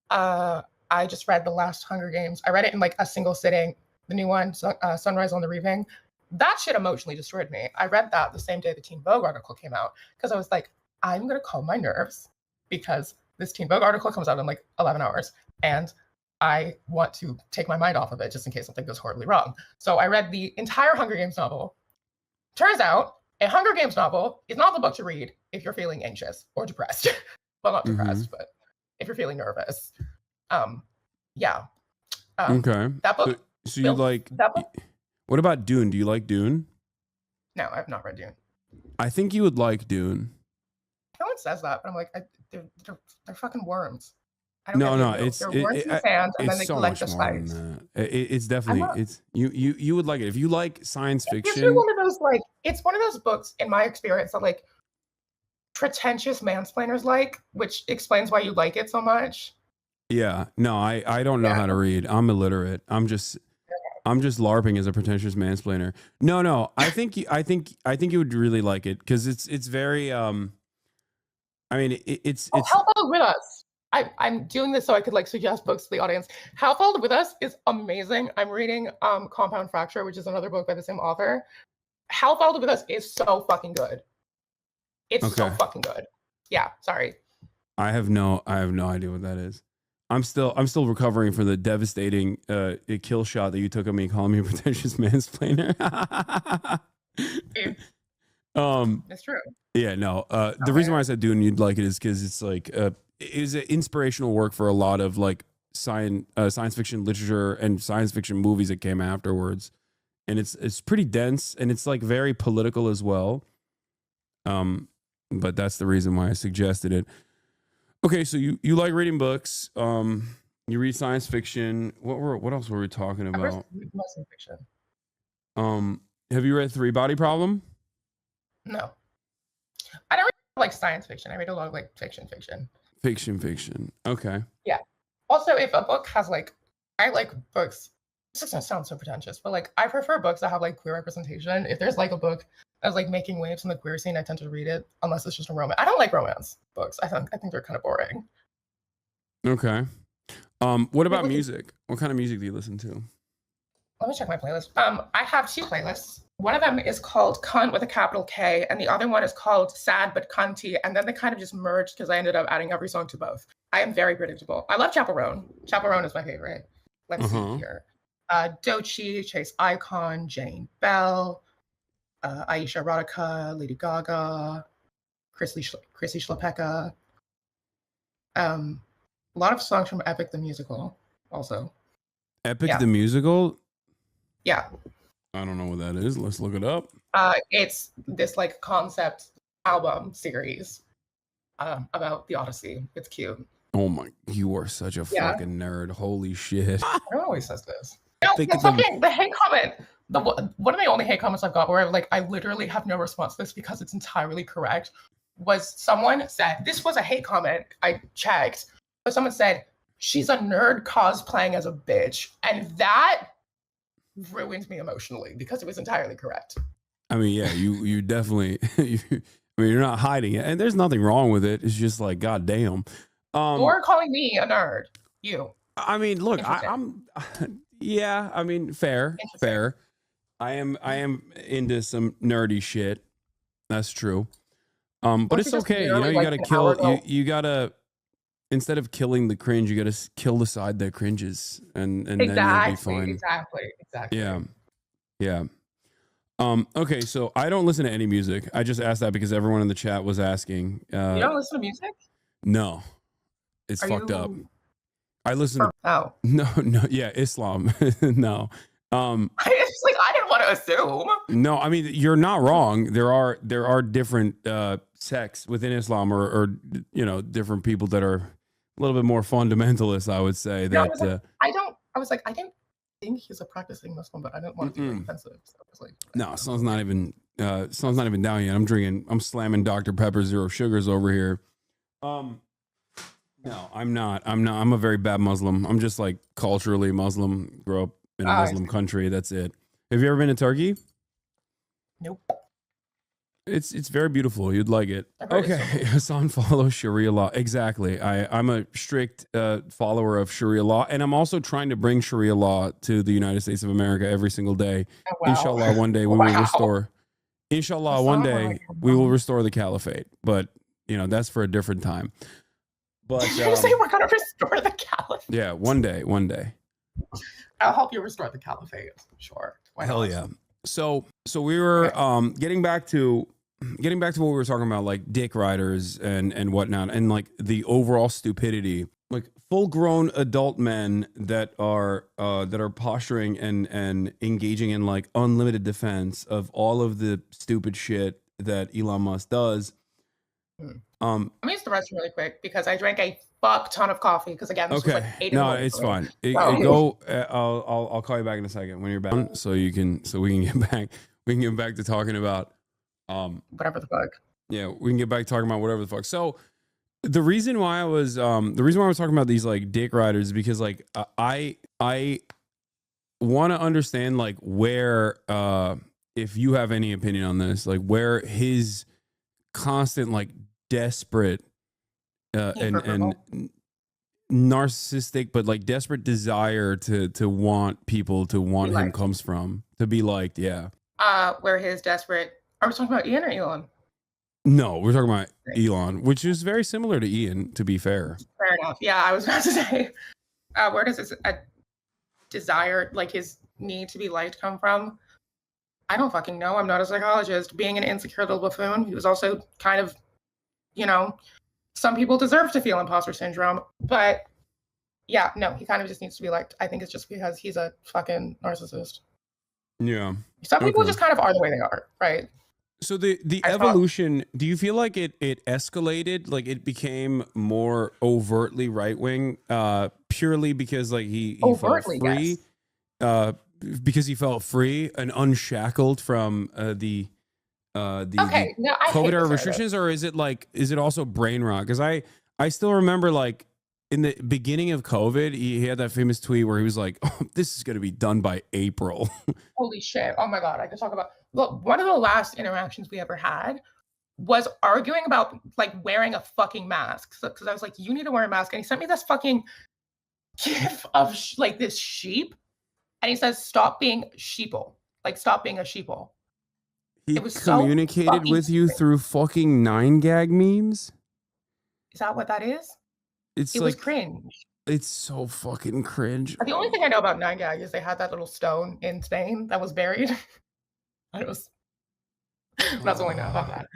Speaker 1: I just read the last Hunger Games. I read it in like a single sitting. The new one, Sunrise on the Reaping. That shit emotionally destroyed me. I read that the same day the Teen Vogue article came out because I was like, I'm gonna calm my nerves because this Teen Vogue article comes out in like 11 hours, and I want to take my mind off of it just in case something goes horribly wrong. So I read the entire Hunger Games novel. Turns out, a Hunger Games novel is not the book to read if you're feeling anxious or depressed. Well, not depressed, but if you're feeling nervous. Yeah.
Speaker 2: Okay.
Speaker 1: That book.
Speaker 2: So you like that book? What about Dune? Do you like Dune?
Speaker 1: No, I've not read Dune.
Speaker 2: I think you would like Dune.
Speaker 1: No one says that, but I'm like, they're fucking worms.
Speaker 2: No,
Speaker 1: it's sand, and then they collect the spice.
Speaker 2: It's definitely you would like it if you like science fiction.
Speaker 1: It's one of those like it's one of those books in my experience that like pretentious mansplainers like, which explains why you like it so much.
Speaker 2: Yeah, no, I don't know how to read. I'm illiterate. I'm just LARPing as a pretentious mansplainer. No, I think you would really like it because it's very I mean it's
Speaker 1: Help Fold With Us. I'm doing this so I could like suggest books to the audience. Help Fold With Us is amazing. I'm reading Compound Fracture, which is another book by the same author. Help Fold With Us is so fucking good. It's so fucking good. Yeah, sorry.
Speaker 2: I have no idea what that is. I'm still recovering from the devastating kill shot that you took of me calling me a pretentious mansplainer.
Speaker 1: It's true.
Speaker 2: Yeah, no. The reason why I said Dune you'd like it is because it's like it is an inspirational work for a lot of like science fiction literature and science fiction movies that came afterwards, and it's pretty dense and it's like very political as well. But that's the reason why I suggested it. Okay, so you like reading books. You read science fiction. What else were we talking about?
Speaker 1: Science fiction.
Speaker 2: Have you read Three Body Problem?
Speaker 1: No, I don't read like science fiction. I read a lot of like fiction.
Speaker 2: Fiction. Okay.
Speaker 1: Yeah. Also, if a book has like, I like books. This doesn't sound so pretentious, but like I prefer books that have like queer representation. If there's like a book that's like making waves in the queer scene, I tend to read it unless it's just a romance. I don't like romance books. I think they're kind of boring.
Speaker 2: Okay. What about music? What kind of music do you listen to?
Speaker 1: Let me check my playlist. I have 2 playlists. One of them is called Cunt with a capital K, and the other one is called Sad but Cunty, and then they kind of just merged because I ended up adding every song to both. I am very predictable. I love Chaperone. Chaperone is my favorite. Let's see here. Doechii, Chase Icon, Jane Bell, Aisha Radhika, Lady Gaga, Chrissy Schlepeka. A lot of songs from Epic the Musical also.
Speaker 2: Epic the Musical?
Speaker 1: Yeah.
Speaker 2: I don't know what that is. Let's look it up.
Speaker 1: It's this like concept album series about the Odyssey. It's cute.
Speaker 2: Oh my, you are such a fucking nerd. Holy shit.
Speaker 1: Everyone always says this. No, the hate comment. One of the only hate comments I've got where like I literally have no response to this because it's entirely correct was someone said, this was a hate comment, I checked, but someone said, she's a nerd cosplaying as a bitch. And that ruined me emotionally because it was entirely correct.
Speaker 2: I mean, yeah, you definitely, I mean, you're not hiding it. And there's nothing wrong with it. It's just like, goddamn.
Speaker 1: Or calling me a nerd. You.
Speaker 2: I mean, look, I'm yeah, I mean, fair. I am into some nerdy shit. That's true. But it's okay. You know, you gotta kill. You gotta, instead of killing the cringe, you gotta kill the side that cringes, and then you'll be fine.
Speaker 1: Exactly.
Speaker 2: Yeah. Okay, so I don't listen to any music. I just asked that because everyone in the chat was asking.
Speaker 1: You don't listen to music?
Speaker 2: No, it's fucked up. I listen to no, yeah, Islam. No.
Speaker 1: It's like I didn't want to assume.
Speaker 2: No, I mean, you're not wrong. There are different sects within Islam, or you know, different people that are a little bit more fundamentalist, I would say.
Speaker 1: No, I didn't think he's a practicing Muslim, but I didn't want to be offensive. So I was like,
Speaker 2: no, sun's not even down yet. I'm slamming Dr. Pepper Zero Sugars over here. No, I'm not. I'm a very bad Muslim. I'm just like culturally Muslim. Grew up in a Muslim country. That's it. Have you ever been to Turkey?
Speaker 1: Nope.
Speaker 2: It's very beautiful. You'd like it. Okay, Hasan follows Sharia law. Exactly. I'm a strict follower of Sharia law, and I'm also trying to bring Sharia law to the United States of America every single day. Oh, wow. Inshallah, one day we will restore. Inshallah, one day we will restore the caliphate. But you know, that's for a different time. But
Speaker 1: you say we're gonna restore the caliphate?
Speaker 2: Yeah, one day.
Speaker 1: I'll help you restore the caliphate. Sure.
Speaker 2: Hell yeah. So we were getting back to what we were talking about, like dick riders and whatnot, and like the overall stupidity, like full grown adult men that are posturing and engaging in like unlimited defense of all of the stupid shit that Elon Musk does.
Speaker 1: Let me use the restroom really quick because I drank a fuck ton of coffee. Because again, this was like 8
Speaker 2: No, it's fine. Go. I'll call you back in a second when you're back, so we can get back. We can get back to talking about
Speaker 1: whatever the fuck.
Speaker 2: Yeah, we can get back to talking about whatever the fuck. So the reason why I was talking about these like dick riders is because like I want to understand like where if you have any opinion on this, like where his constant like desperate and narcissistic but like desperate desire to want people to want him comes from, to be liked.
Speaker 1: Where his desperate, are we talking about Ian or Elon?
Speaker 2: No, we're talking about Elon, which is very similar to Ian, to be fair.
Speaker 1: Fair enough. Yeah, I was about to say, where does his desire, like his need to be liked, come from? I don't fucking know. I'm not a psychologist. Being an insecure little buffoon, he was also kind of, you know, some people deserve to feel imposter syndrome. But yeah, no, he kind of just needs to be liked. I think it's just because he's a fucking narcissist.
Speaker 2: Yeah.
Speaker 1: Some people just kind of are the way they are, right?
Speaker 2: So the evolution, do you feel like it escalated, like it became more overtly right wing, purely because like he felt free, because he felt free and unshackled from the COVID era restrictions, or is it also brain rot? Because I still remember like in the beginning of COVID, he had that famous tweet where he was like, "Oh, this is going to be done by April."
Speaker 1: Holy shit! Oh my god! I could talk about. Look, one of the last interactions we ever had was arguing about like wearing a fucking mask. Because I was like, "You need to wear a mask," and he sent me this fucking gif of like this sheep, and he says, "Stop being sheeple. Like, stop being a sheeple."
Speaker 2: He was communicated with you through fucking 9gag memes.
Speaker 1: Is that what that is?
Speaker 2: It
Speaker 1: was cringe.
Speaker 2: It's so fucking cringe.
Speaker 1: The only thing I know about 9gag is they had that little stone in Spain that was buried. And it was. That's all I know about that.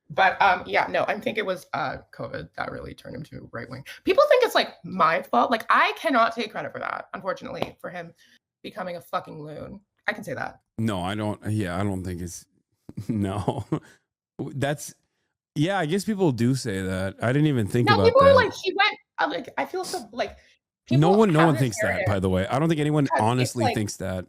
Speaker 1: But yeah, no, I think it was COVID that really turned him to right wing. People think it's like my fault. Like I cannot take credit for that, unfortunately, for him becoming a fucking loon. I can say that.
Speaker 2: No, I don't. Yeah, I don't think it's no. That's yeah. I guess people do say that. I didn't even think about
Speaker 1: people
Speaker 2: that.
Speaker 1: are like, he went. Like, I feel so like.
Speaker 2: No one thinks that. By the way, I don't think anyone honestly
Speaker 1: like,
Speaker 2: thinks that.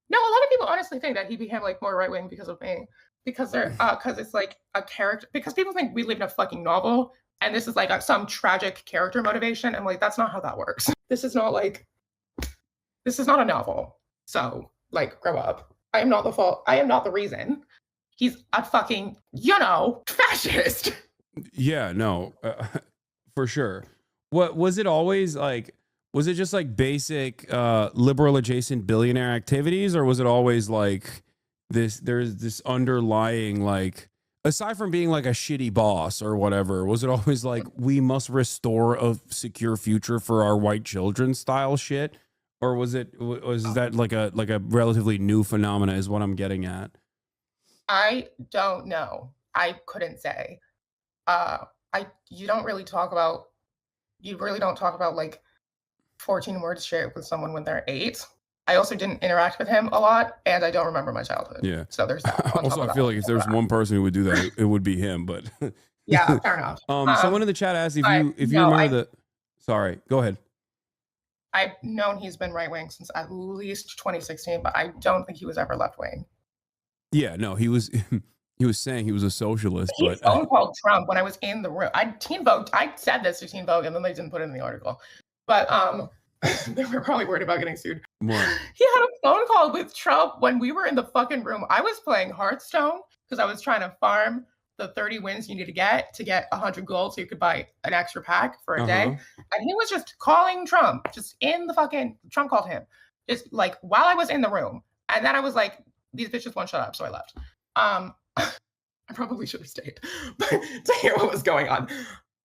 Speaker 1: No, a lot of people honestly think that he became like more right wing because of me, because they're because it's like a character. Because people think we live in a fucking novel, and this is like some tragic character motivation. And like, that's not how that works. This is not a novel. So like, grow up. I am not the fault. I am not the reason. He's a fucking, fascist.
Speaker 2: Yeah, no, for sure. What was it always like? Was it just like basic liberal adjacent billionaire activities, or was it always like this? There's this underlying like, aside from being like a shitty boss or whatever, was it always like we must restore a secure future for our white children style shit, or was that like a relatively new phenomena? Is what I'm getting at.
Speaker 1: I don't know. I couldn't say. You really don't talk about like 14 words straight with someone when they're 8. I also didn't interact with him a lot, and I don't remember my childhood.
Speaker 2: Yeah.
Speaker 1: So there's that.
Speaker 2: Also, I feel like if there's one person who would do that, it would be him. But
Speaker 1: yeah, fair enough.
Speaker 2: Someone in the chat asked if you remember Sorry, go ahead.
Speaker 1: I've known he's been right wing since at least 2016, but I don't think he was ever left wing.
Speaker 2: Yeah, no, he was. He was saying he was a socialist.
Speaker 1: He phone called Trump when I was in the room. I said this to Teen Vogue, and then they didn't put it in the article. But they were probably worried about getting sued.
Speaker 2: What?
Speaker 1: He had a phone call with Trump when we were in the fucking room. I was playing Hearthstone because I was trying to farm the 30 wins you need to get 100 gold so you could buy an extra pack for a day. And he was just calling Trump, just in the fucking, Trump called him, just like while I was in the room. And then I was like, these bitches won't shut up, so I left. I probably should have stayed to hear what was going on,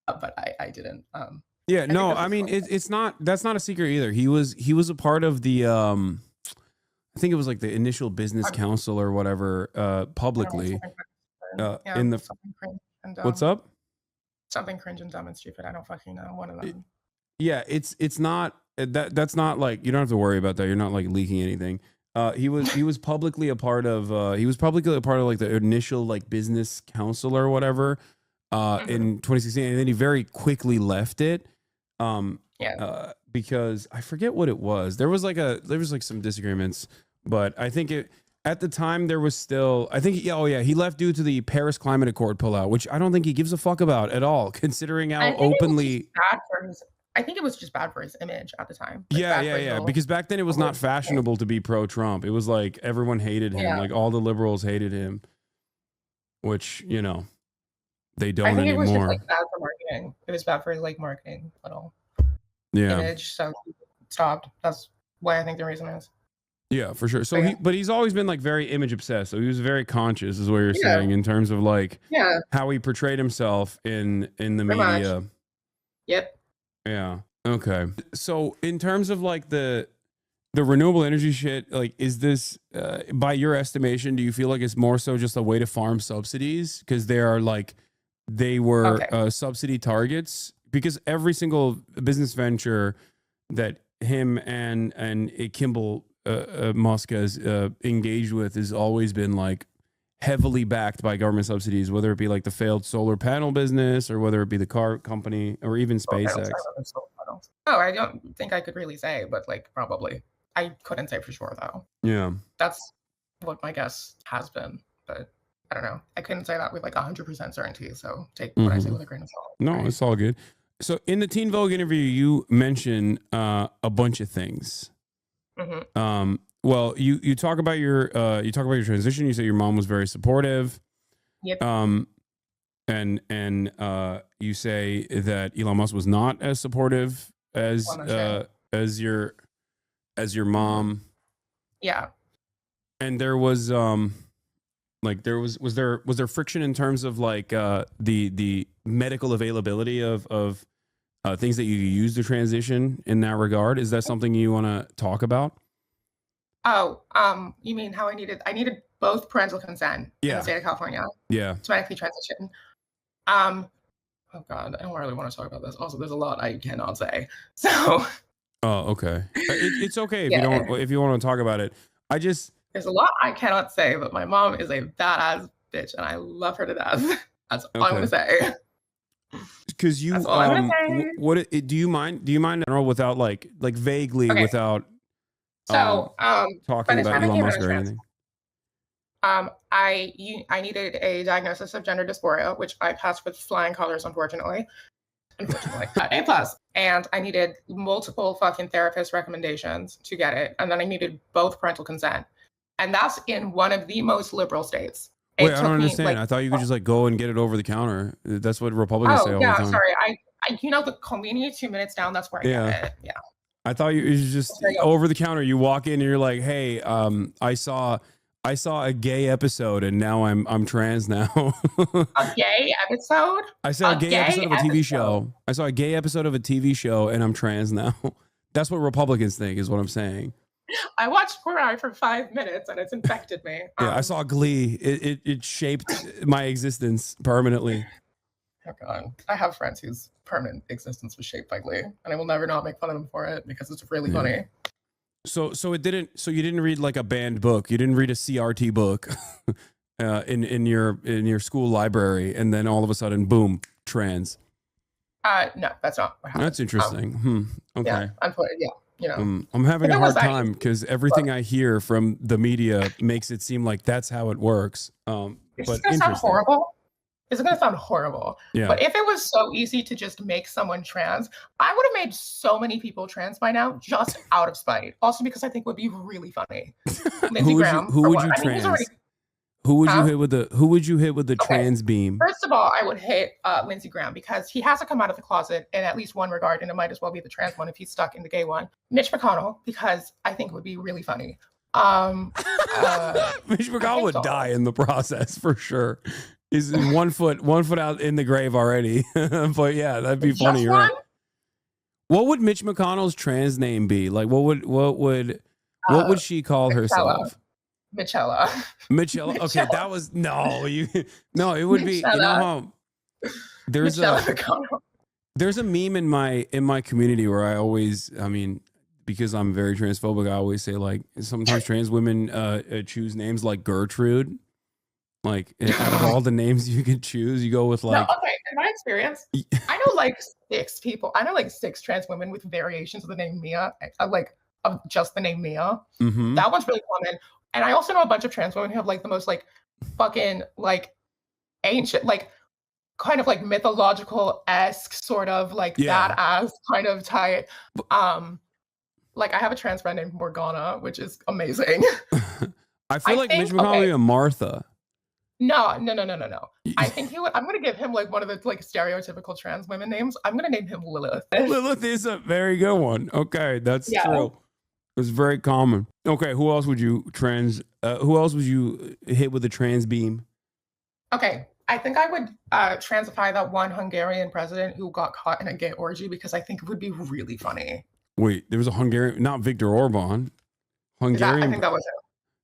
Speaker 1: but I didn't.
Speaker 2: Yeah, no, I mean that's not a secret either. He was a part of the I think it was like the initial business council or whatever publicly. In the what's up?
Speaker 1: Something cringe and dumb and stupid. I don't fucking know. One of them.
Speaker 2: Yeah, it's not that's not like, you don't have to worry about that. You're not like leaking anything. He was publicly a part of like the initial like business council or whatever in 2016, and then he very quickly left it because I forget what it was. There was like some disagreements, but I think at the time there was still, I think he left due to the Paris Climate Accord pullout, which I don't think he gives a fuck about at all, considering how openly.
Speaker 1: I think it was just bad for his image at the time.
Speaker 2: Like yeah. Because back then it was not fashionable to be pro-Trump. It was like everyone hated him. Like all the liberals hated him, which, they don't anymore. I think it was just
Speaker 1: like bad for marketing. It was bad for his like marketing little image. So he stopped. That's why I think the reason is.
Speaker 2: Yeah, for sure. So but he's always been like very image obsessed. So he was very conscious, is what you're saying, in terms of like how he portrayed himself in the media.
Speaker 1: Much. Yep.
Speaker 2: Yeah. Okay. So in terms of like the renewable energy shit, like, is this by your estimation, do you feel like it's more so just a way to farm subsidies? Because they were subsidy targets, because every single business venture that him and Kimball Musk has engaged with has always been like heavily backed by government subsidies, whether it be like the failed solar panel business or whether it be the car company or even SpaceX.
Speaker 1: Oh, I don't think I could really say, but like probably. I couldn't say for sure though.
Speaker 2: Yeah.
Speaker 1: That's what my guess has been, but I don't know. I couldn't say that with like 100% certainty, so take what I say with a grain of salt.
Speaker 2: No, right? It's all good. So in the Teen Vogue interview, you mentioned a bunch of things. Well, you talk about your transition. You say your mom was very supportive.
Speaker 1: Yep.
Speaker 2: And you say that Elon Musk was not as supportive as your mom.
Speaker 1: Yeah.
Speaker 2: And there was was there friction in terms of like the medical availability of things that you use to transition in that regard? Is that something you want to talk about?
Speaker 1: Oh, you mean how I needed both parental consent in the state of California.
Speaker 2: Yeah.
Speaker 1: To medically transition. Oh God, I don't really want to talk about this. Also, there's a lot I cannot say. So.
Speaker 2: Oh, okay. It's okay if you don't, if you want to talk about it.
Speaker 1: There's a lot I cannot say, but my mom is a badass bitch, and I love her to death. That's all I'm gonna say.
Speaker 2: Because you, what do you mind? Do you mind without like vaguely without talking about Elon Musk or anything?
Speaker 1: I needed a diagnosis of gender dysphoria, which I passed with flying colors, unfortunately. A+. And I needed multiple fucking therapist recommendations to get it. And then I needed both parental consent. And that's in one of the most liberal states.
Speaker 2: Wait, I don't understand. I thought you could just like go and get it over the counter. That's what Republicans say all the time.
Speaker 1: Sorry. I the convenience 2 minutes down, that's where I get it. Yeah.
Speaker 2: I thought it was just over the counter. You walk in and you're like, hey, I saw a gay episode and now I'm trans now.
Speaker 1: A gay episode?
Speaker 2: I saw a gay episode of a TV show. I saw a gay episode of a TV show and I'm trans now. That's what Republicans think is what I'm saying.
Speaker 1: I watched Queer for 5 minutes and it's infected me.
Speaker 2: Yeah, I saw Glee. It shaped my existence permanently.
Speaker 1: Oh God. I have friends whose permanent existence was shaped by Glee, and I will never not make fun of them for it because it's really funny.
Speaker 2: So you didn't read like a banned book. You didn't read a CRT book in your school library, and then all of a sudden, boom, trans.
Speaker 1: No, that's not what happened.
Speaker 2: That's interesting. Okay.
Speaker 1: Yeah, unfortunately,
Speaker 2: I'm having a hard time because everything I hear from the media makes it seem like that's how it works. But
Speaker 1: gonna sound horrible. It's going to sound horrible.
Speaker 2: Yeah.
Speaker 1: But if it was so easy to just make someone trans, I would have made so many people trans by now just out of spite. Also because I think it would be really funny. Lindsey Graham.
Speaker 2: Who would you trans? Who would you hit with the trans beam?
Speaker 1: First of all, I would hit Lindsey Graham because he has to come out of the closet in at least one regard, and it might as well be the trans one if he's stuck in the gay one. Mitch McConnell, because I think it would be really funny.
Speaker 2: Mitch McConnell would die in the process for sure. He's 1 foot out in the grave already. But yeah, that'd be funny. Right? What would Mitch McConnell's trans name be? Like, what would she call herself?
Speaker 1: Michella.
Speaker 2: Okay, that was it would be, there's a meme in my community where I always, because I'm very transphobic, I always say like sometimes trans women choose names like Gertrude. Like out of all the names you could choose, you go with like.
Speaker 1: No, okay, in my experience, I know like 6 people. I know like 6 trans women with variations of the name Mia, of just the name Mia.
Speaker 2: Mm-hmm.
Speaker 1: That one's really common. And I also know a bunch of trans women who have like the most like fucking like ancient, like kind of like mythological-esque sort of like badass kind of type. Like I have a trans friend named Morgana, which is amazing.
Speaker 2: I feel like Mitch McConnell would be a Martha.
Speaker 1: No. I think I'm going to give him like one of the like stereotypical trans women names. I'm going to name him Lilith.
Speaker 2: Lilith is a very good one. Okay, that's true. It's very common. Okay, who else would you hit with a trans beam?
Speaker 1: Okay, I think I would transify that one Hungarian president who got caught in a gay orgy because I think it would be really funny.
Speaker 2: Wait, there was a Hungarian, not Viktor Orban. Hungarian.
Speaker 1: I think that was it.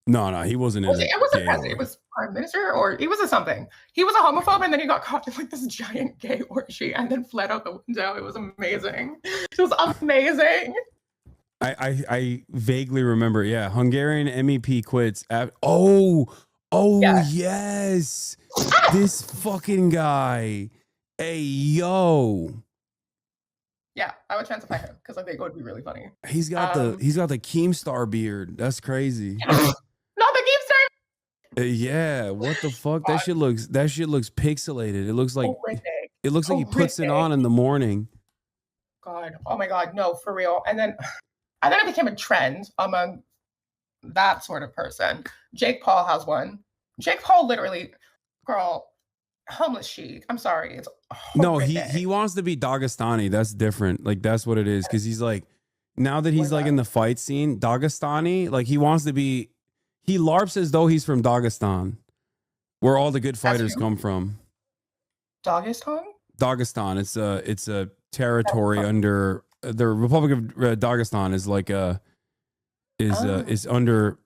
Speaker 2: No, he wasn't in it.
Speaker 1: It wasn't president. It was prime minister, or he was a something. He was a homophobe, and then he got caught in like this giant gay orgy, and then fled out the window. It was amazing. It was amazing.
Speaker 2: I vaguely remember. Yeah, Hungarian MEP quits. Yes. This fucking guy. Hey yo.
Speaker 1: Yeah, I would transify him because I think it would be really funny.
Speaker 2: He's got the Keemstar beard. That's crazy.
Speaker 1: Not the Keemstar.
Speaker 2: Yeah, what the fuck? That shit looks pixelated. It looks like he puts it on in the morning.
Speaker 1: God, oh my God, no, for real. And then it became a trend among that sort of person. Jake Paul has one. Jake Paul literally, girl, homeless chic. I'm sorry, it's horrific.
Speaker 2: No, he wants to be Dagestani. That's different. Like that's what it is. Because he's like, now that he's like in the fight scene, Dagestani, like he wants to be. He LARPs as though he's from Dagestan, where all the good fighters come from.
Speaker 1: Dagestan?
Speaker 2: Dagestan. It's a territory under the Republic of Dagestan. Is like is under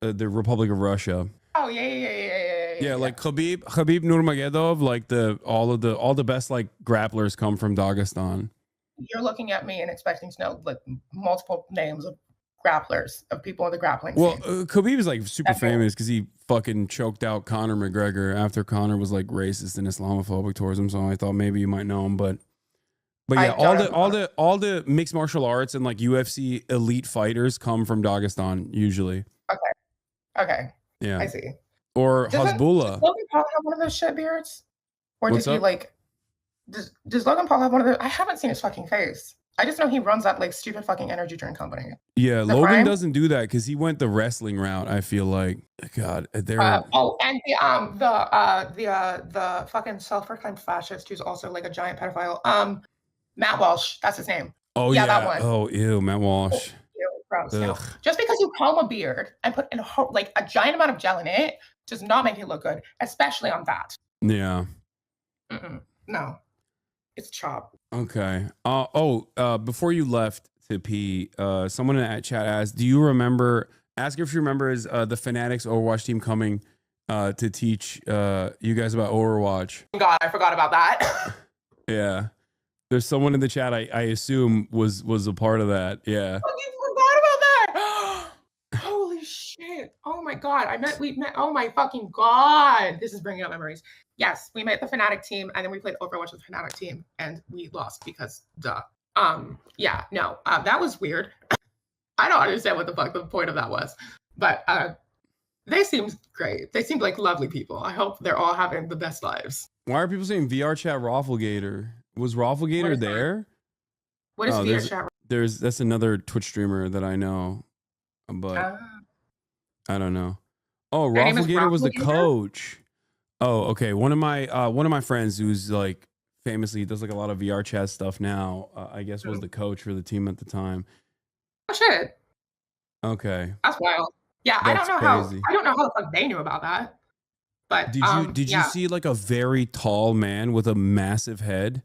Speaker 2: the Republic of Russia.
Speaker 1: Oh yeah.
Speaker 2: Yeah, like Khabib Nurmagomedov, like all the best like grapplers come from Dagestan.
Speaker 1: You're looking at me and expecting to know like multiple names of grapplers, of people in the grappling
Speaker 2: Well,
Speaker 1: scene.
Speaker 2: Khabib is like super famous because he fucking choked out Conor McGregor after Conor was like racist and Islamophobic towards him. So I thought maybe you might know him, but yeah, all the mixed martial arts and like UFC elite fighters come from Dagestan usually.
Speaker 1: Okay.
Speaker 2: Yeah,
Speaker 1: I see.
Speaker 2: Or Hezbollah.
Speaker 1: Does Logan Paul have one of those shit beards? Or
Speaker 2: What's
Speaker 1: did he
Speaker 2: up?
Speaker 1: like? Does Logan Paul have one of those? I haven't seen his fucking face. I just know he runs that like stupid fucking energy drink company.
Speaker 2: Yeah,
Speaker 1: The
Speaker 2: Logan
Speaker 1: Prime?
Speaker 2: doesn't do that because he went the wrestling route. I feel like, God,
Speaker 1: and the fucking self-proclaimed fascist who's also like a giant pedophile. Matt Walsh, that's his name.
Speaker 2: Oh yeah,
Speaker 1: that one.
Speaker 2: Oh ew, Matt Walsh.
Speaker 1: Ew, gross. No. Just because you comb a beard and put in like a giant amount of gel in it does not make it look good, especially on that.
Speaker 2: Yeah.
Speaker 1: No, it's chop.
Speaker 2: Okay. Before you left to pee, someone in that chat asked, "Do you remember?" Ask if she remembers the Fanatics Overwatch team coming to teach you guys about Overwatch.
Speaker 1: God, I forgot about that.
Speaker 2: Yeah. There's someone in the chat I assume was a part of that. Yeah.
Speaker 1: Oh, you forgot about that. Holy shit. Oh my God. We met. Oh my fucking God. This is bringing up memories. Yes, we met the Fnatic team and then we played Overwatch with the Fnatic team and we lost because duh. That was weird. I don't understand what the fuck the point of that was. But they seemed great. They seemed like lovely people. I hope they're all having the best lives.
Speaker 2: Why are people saying VR chat Rafflegator? Was Rafflegator there?
Speaker 1: What is VR chat?
Speaker 2: That's another Twitch streamer that I know, but I don't know. Oh, Rafflegator was the coach. Oh, okay. One of my friends who's like famously does like a lot of VR chat stuff now. I guess was the coach for the team at the time.
Speaker 1: Oh shit.
Speaker 2: Okay.
Speaker 1: That's wild. Yeah,
Speaker 2: That's
Speaker 1: I don't know how the fuck they knew about that. But
Speaker 2: did you see like a very tall man with a massive head?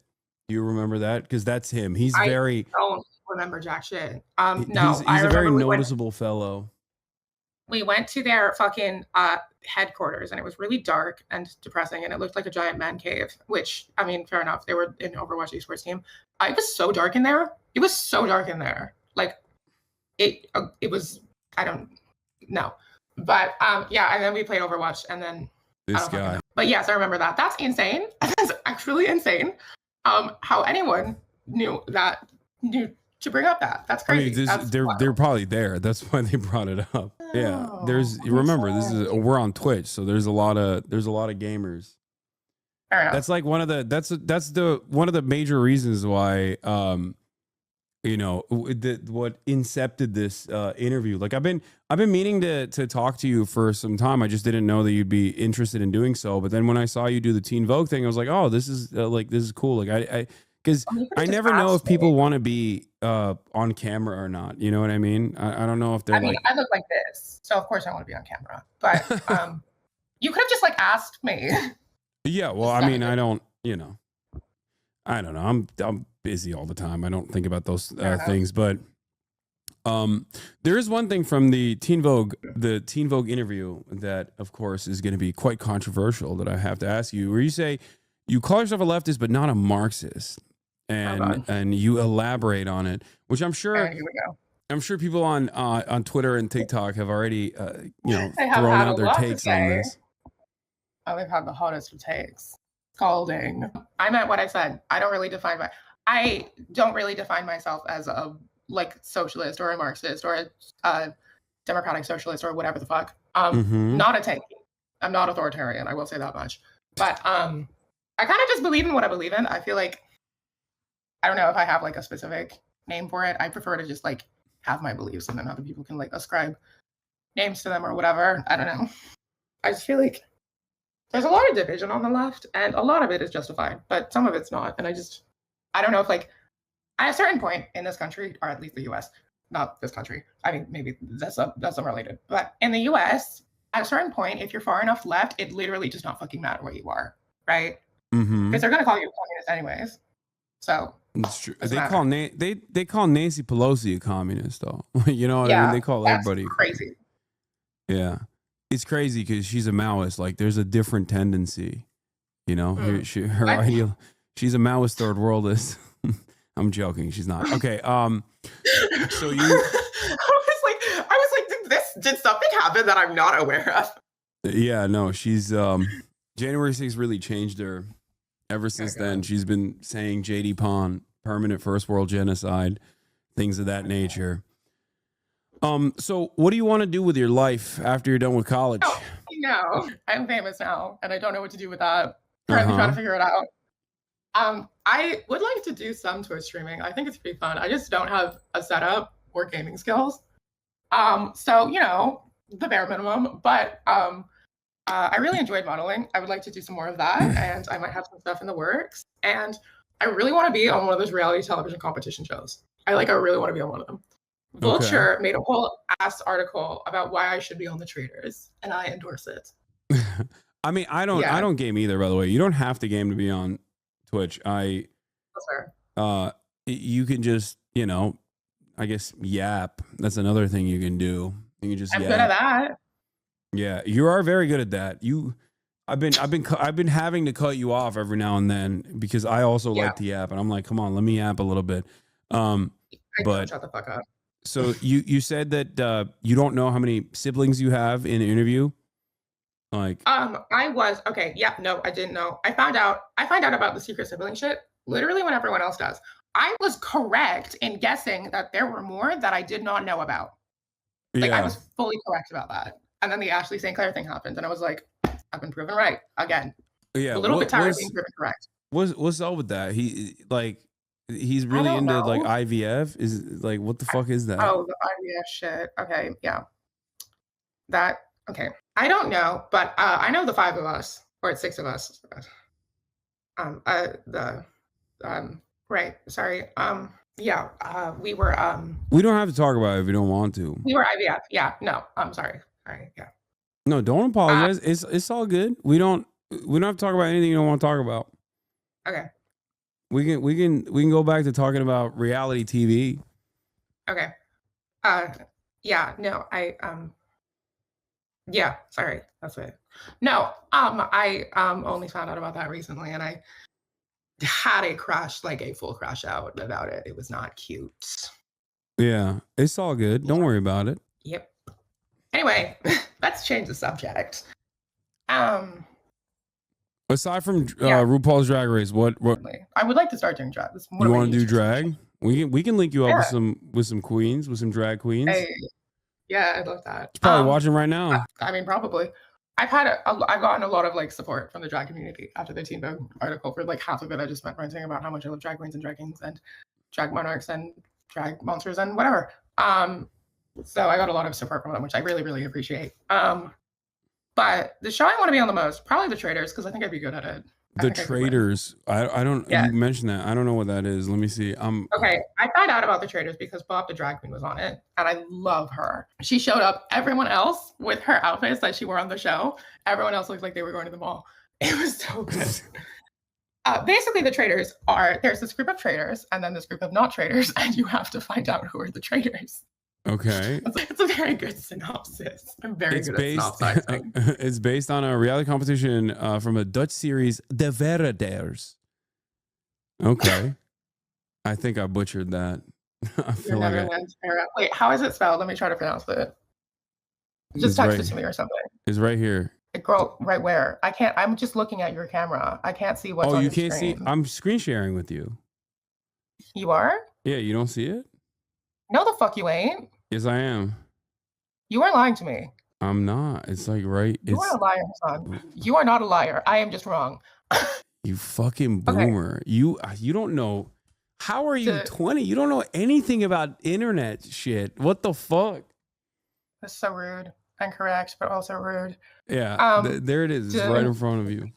Speaker 2: Do you remember that? Because that's him. I
Speaker 1: don't remember jack shit.
Speaker 2: No, he's a very noticeable fellow.
Speaker 1: We went to their fucking headquarters and it was really dark and depressing and it looked like a giant man cave, which, I mean, fair enough. They were in Overwatch esports team. It was so dark in there. It was so dark in there. Like, it was, I don't know. But, and then we played Overwatch and then
Speaker 2: this guy.
Speaker 1: But yes, I remember that. That's insane. That's actually insane. How anyone knew to bring up that. That's crazy.
Speaker 2: I mean, they're probably there. That's why they brought it up. Yeah. Remember, we're on Twitch, so there's a lot of gamers.
Speaker 1: Fair enough.
Speaker 2: That's like one of the major reasons why what incepted this interview. Like I've been meaning to talk to you for some time. I just didn't know that you'd be interested in doing so. But then when I saw you do the Teen Vogue thing, I was like, oh, this is cool. Like because I never know if people want to be on camera or not. You know what I mean? I don't know if they're.
Speaker 1: I mean, I look like this, so of course I want to be on camera. But you could have just like asked me.
Speaker 2: Yeah, well, I mean, I don't know. I'm busy all the time. I don't think about those things. But there is one thing from the Teen Vogue interview that, of course, is going to be quite controversial that I have to ask you. Where you say you call yourself a leftist, but not a Marxist. And you elaborate on it, which I'm sure.
Speaker 1: Here we go.
Speaker 2: I'm sure people on Twitter and TikTok have already thrown out their takes on this.
Speaker 1: Oh, they've had the hottest of takes. Scalding. I meant what I said. I don't really define myself as a like socialist or a Marxist or a democratic socialist or whatever the fuck. Not a tank. I'm not authoritarian. I will say that much. But I kind of just believe in what I believe in. I feel like I don't know if I have like a specific name for it. I prefer to just like have my beliefs and then other people can like ascribe names to them or whatever. I don't know. I just feel like there's a lot of division on the left and a lot of it is justified, but some of it's not. And I don't know if like at a certain point in this country, or at least the US, not this country. I mean, maybe that's unrelated, but in the US, at a certain point, if you're far enough left, it literally does not fucking matter where you are, right? Because they're going to call you a communist anyways. So
Speaker 2: it's true. They call Nancy Pelosi a communist, though. You know what I mean? They call everybody
Speaker 1: crazy.
Speaker 2: Yeah, it's crazy because she's a Maoist. Like, there's a different tendency. You know, she's a Maoist third worldist. I'm joking. She's not. Okay. So you.
Speaker 1: I was like, Did something happen that I'm not aware of?
Speaker 2: Yeah, no, she's January 6th really changed her. Ever since then, she's been saying JD Pond, permanent first world genocide, things of that nature. So what do you want to do with your life after you're done with college?
Speaker 1: Oh, I'm famous now, and I don't know what to do with that. Currently trying to figure it out. I would like to do some Twitch streaming. I think it's pretty fun. I just don't have a setup or gaming skills. So the bare minimum. But I really enjoyed modeling. I would like to do some more of that, and I might have some stuff in the works. And I really want to be on one of those reality television competition shows. I really want to be on one of them. Vulture made a whole ass article about why I should be on The Traitors, and I endorse it.
Speaker 2: I mean, I don't game either, by the way. You don't have to game to be on Twitch. You can just, I guess yap. That's another thing you can do. You can just
Speaker 1: I'm good at that.
Speaker 2: Yeah, you are very good at that. I've been having to cut you off every now and then because I also like to yap, and I'm like, come on, let me yap a little bit. But
Speaker 1: shut the fuck up.
Speaker 2: So you said that you don't know how many siblings you have in the interview. I didn't know. I find out about the secret sibling shit literally when everyone else does. I was correct in guessing that there were more that I did not know about. I was fully correct about that. And then the Ashley St. Clair thing happened, and I was like, I've been proven right again. Yeah,
Speaker 1: a little bit tired of being proven correct.
Speaker 2: What's up with that? He's really into IVF. Is what the fuck is that?
Speaker 1: Oh, the IVF shit. Okay, yeah. That okay. I don't know, but I know the 5 of us, or it's 6 of us. Right. Sorry. We were.
Speaker 2: We don't have to talk about it if you don't want to.
Speaker 1: We were IVF. Yeah. No. I'm sorry. All right. Yeah.
Speaker 2: No, don't apologize. It's all good. We don't have to talk about anything you don't want to talk about.
Speaker 1: Okay.
Speaker 2: We can go back to talking about reality TV.
Speaker 1: Okay. Sorry. That's it. No, I only found out about that recently, and I had a crash, a full crash out about it. It was not cute.
Speaker 2: Yeah, it's all good. Don't worry about it.
Speaker 1: Yep. Anyway, let's change the subject.
Speaker 2: Aside from RuPaul's Drag Race, what?
Speaker 1: I would like to start doing drag.
Speaker 2: You want to do drag? We can link you up with some queens, with some drag queens.
Speaker 1: Hey, yeah, I'd love that.
Speaker 2: She's probably watching right now.
Speaker 1: I mean, probably. I've gotten a lot of support from the drag community after the Teen Vogue article. For half of it, I just spent ranting about how much I love drag queens and drag kings and drag monarchs and drag monsters and whatever. So I got a lot of support from them, which I really, really appreciate. But the show I want to be on the most, probably The Traitors, because I think I'd be good at it.
Speaker 2: The Traitors. I don't. Yeah. You mentioned that. I don't know what that is. Let me see.
Speaker 1: Okay. I found out about The Traitors because Bob the drag queen was on it, and I love her. She showed up. Everyone else with her outfits that she wore on the show, everyone else looked like they were going to the mall. It was so good. Basically, the traitors there's this group of traitors and then this group of not traitors, and you have to find out who are the traitors.
Speaker 2: Okay.
Speaker 1: It's a very good synopsis. I'm very good at synopsizing.
Speaker 2: It's based on a reality competition from a Dutch series, De Verraders. Okay. I think I butchered that. I feel
Speaker 1: Wait, how is it spelled? Let me try to pronounce it. Just text it to me or something.
Speaker 2: It's right here.
Speaker 1: Girl, right where? I can't. I'm just looking at your camera. I can't see what's on your screen. Oh, you can't see?
Speaker 2: I'm screen sharing with you.
Speaker 1: You are?
Speaker 2: Yeah, you don't see it?
Speaker 1: No, the fuck you ain't.
Speaker 2: Yes, I am.
Speaker 1: You are lying to me.
Speaker 2: I'm not. It's right.
Speaker 1: You are a liar, Hasan. You are not a liar. I am just wrong.
Speaker 2: You fucking boomer. Okay. You don't know. How are you 20? You don't know anything about internet shit. What the fuck?
Speaker 1: That's so rude and correct, but also rude.
Speaker 2: Yeah, there it is. It's right in front of you.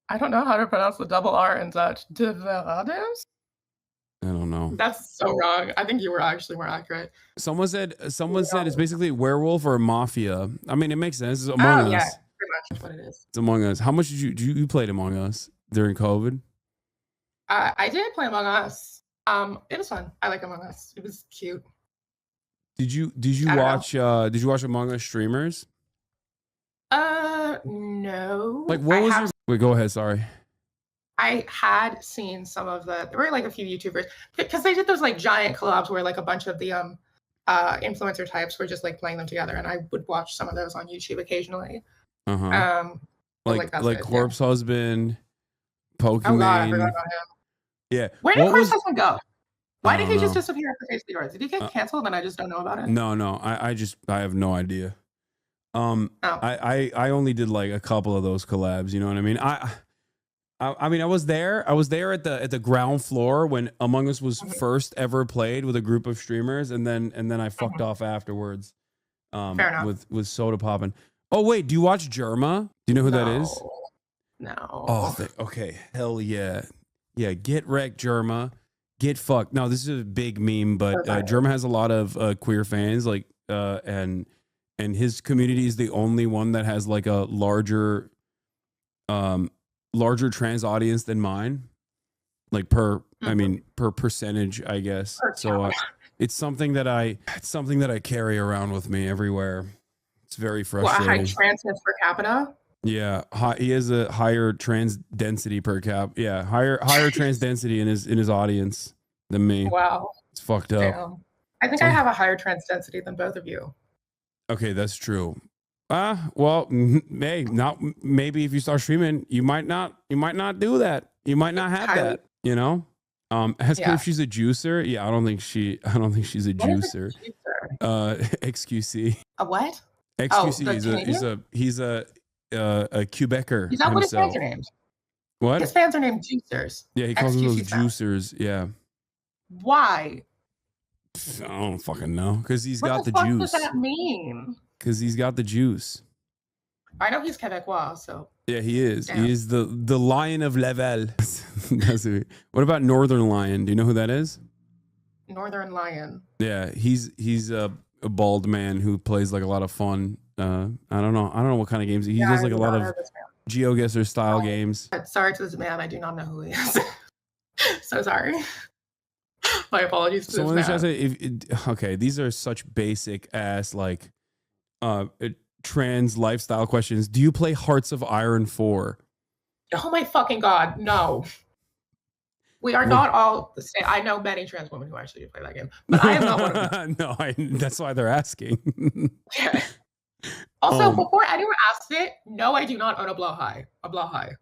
Speaker 1: I don't know how to pronounce the double R in Dutch. De Verraders?
Speaker 2: I don't know.
Speaker 1: That's so wrong. I think you were actually more accurate.
Speaker 2: Someone said it's basically a werewolf or a mafia. I mean, it makes sense. It's Among Us.
Speaker 1: Yeah, pretty much what it is.
Speaker 2: It's Among Us. How much did you played Among Us during COVID?
Speaker 1: I did play Among Us. It was fun. I like Among Us. It was cute.
Speaker 2: Did you watch Among Us streamers?
Speaker 1: No.
Speaker 2: Like what was your wait, go ahead, sorry.
Speaker 1: I had seen some of there were a few YouTubers because they did those giant collabs where a bunch of the influencer types were just like playing them together, and I would watch some of those on YouTube occasionally.
Speaker 2: Like
Speaker 1: that's
Speaker 2: Corpse Husband,
Speaker 1: Oh God, I forgot
Speaker 2: Pokemon.
Speaker 1: about him.
Speaker 2: Yeah.
Speaker 1: Where did Corpse Husband go? Why did he just
Speaker 2: know.
Speaker 1: disappear off the face of the earth? Did he get canceled and I just don't know about it?
Speaker 2: No. I have no idea. I only did like a couple of those collabs. You know what I mean? I mean, I was there at the ground floor when Among Us was first ever played with a group of streamers, and then I fucked off afterwards.
Speaker 1: Fair enough.
Speaker 2: With Soda Poppin'. Oh wait, do you watch Germa? Do you know who that is?
Speaker 1: No.
Speaker 2: Oh, okay. Hell yeah. Yeah, get wrecked, Germa. Get fucked. No, this is a big meme, but Germa has a lot of queer fans, like, and his community is the only one that has like a larger trans audience than mine, like per percentage, I guess. So it's something that I carry around with me everywhere. It's very frustrating.
Speaker 1: High transness per capita?
Speaker 2: Yeah, he has a higher trans density per cap. Yeah, higher trans density in his audience than me.
Speaker 1: Wow,
Speaker 2: it's fucked up.
Speaker 1: Damn. I think I have a higher trans density than both of you.
Speaker 2: Okay, that's true. Well, maybe if you start streaming, you might not do that. You might not have that. You know. Ask her if she's a juicer. Yeah, I don't think she's a juicer. XQC.
Speaker 1: A what?
Speaker 2: XQC. He's a Quebecer.
Speaker 1: Is that what his fans are named?
Speaker 2: What?
Speaker 1: His fans are named juicers.
Speaker 2: Yeah, he calls them those juicers. Yeah.
Speaker 1: Why?
Speaker 2: I don't fucking know. Because he's got the juice.
Speaker 1: What does that mean?
Speaker 2: Because he's got the juice.
Speaker 1: I know he's Quebecois, so.
Speaker 2: Yeah, he is. Damn. He is the Lion of Level. What about Northern Lion? Do you know who that is?
Speaker 1: Northern Lion.
Speaker 2: Yeah, he's a bald man who plays like a lot of fun. I don't know what kind of games he does. Like a lot of GeoGuessr style games.
Speaker 1: Sorry to this man, I do not know who he is. So sorry. My apologies to this man.
Speaker 2: Okay, these are such basic ass like trans lifestyle questions. Do you play Hearts of Iron 4?
Speaker 1: Oh my fucking God, no. We are not all the same. I know many trans women who actually do play that game, but I am not one of them.
Speaker 2: No, that's why they're asking.
Speaker 1: Okay. Also, before anyone asks it, no, I do not own a Blauhai. A Blauhai.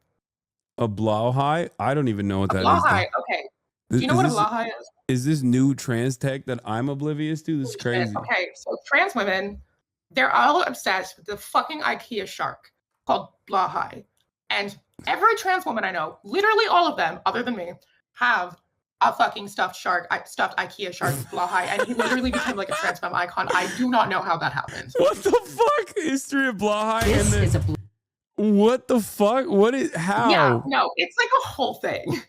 Speaker 2: A Blauhai? I don't even know what that is.
Speaker 1: Blauhai, okay. Do you know what a Blauhai is?
Speaker 2: Is this new trans tech that I'm oblivious to? This is crazy.
Speaker 1: Okay, so trans women, they're all obsessed with the fucking IKEA shark called Blauhai. And every trans woman I know, literally all of them, other than me, have a fucking stuffed IKEA shark Blauhai, and he literally became like a trans femme icon. I do not know how that happened.
Speaker 2: What the fuck? History of Blauhai? What the fuck? What is how?
Speaker 1: Yeah, no, it's like a whole thing.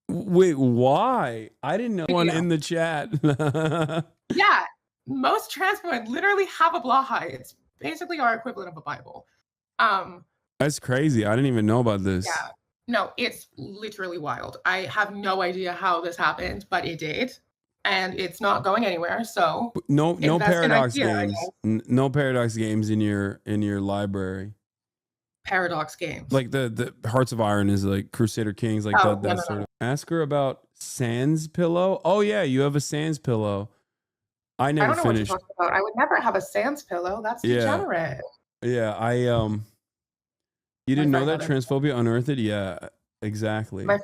Speaker 2: Wait, why? I didn't know one in the chat.
Speaker 1: Yeah, most trans women literally have a Blauhai. It's basically our equivalent of a Bible.
Speaker 2: That's crazy. I didn't even know about this.
Speaker 1: Yeah. No, it's literally wild. I have no idea how this happened, but it did, and it's not going anywhere. So
Speaker 2: no Paradox games. No Paradox games in your library.
Speaker 1: Paradox games.
Speaker 2: Like the Hearts of Iron is like Crusader Kings, like that sort of. Ask her about Sans pillow. Oh yeah, you have a Sans pillow. I never finished.
Speaker 1: What you're talking about. I would never have a Sans pillow. That's degenerate.
Speaker 2: Yeah, you didn't know that transphobia unearthed? Yeah, exactly.
Speaker 1: My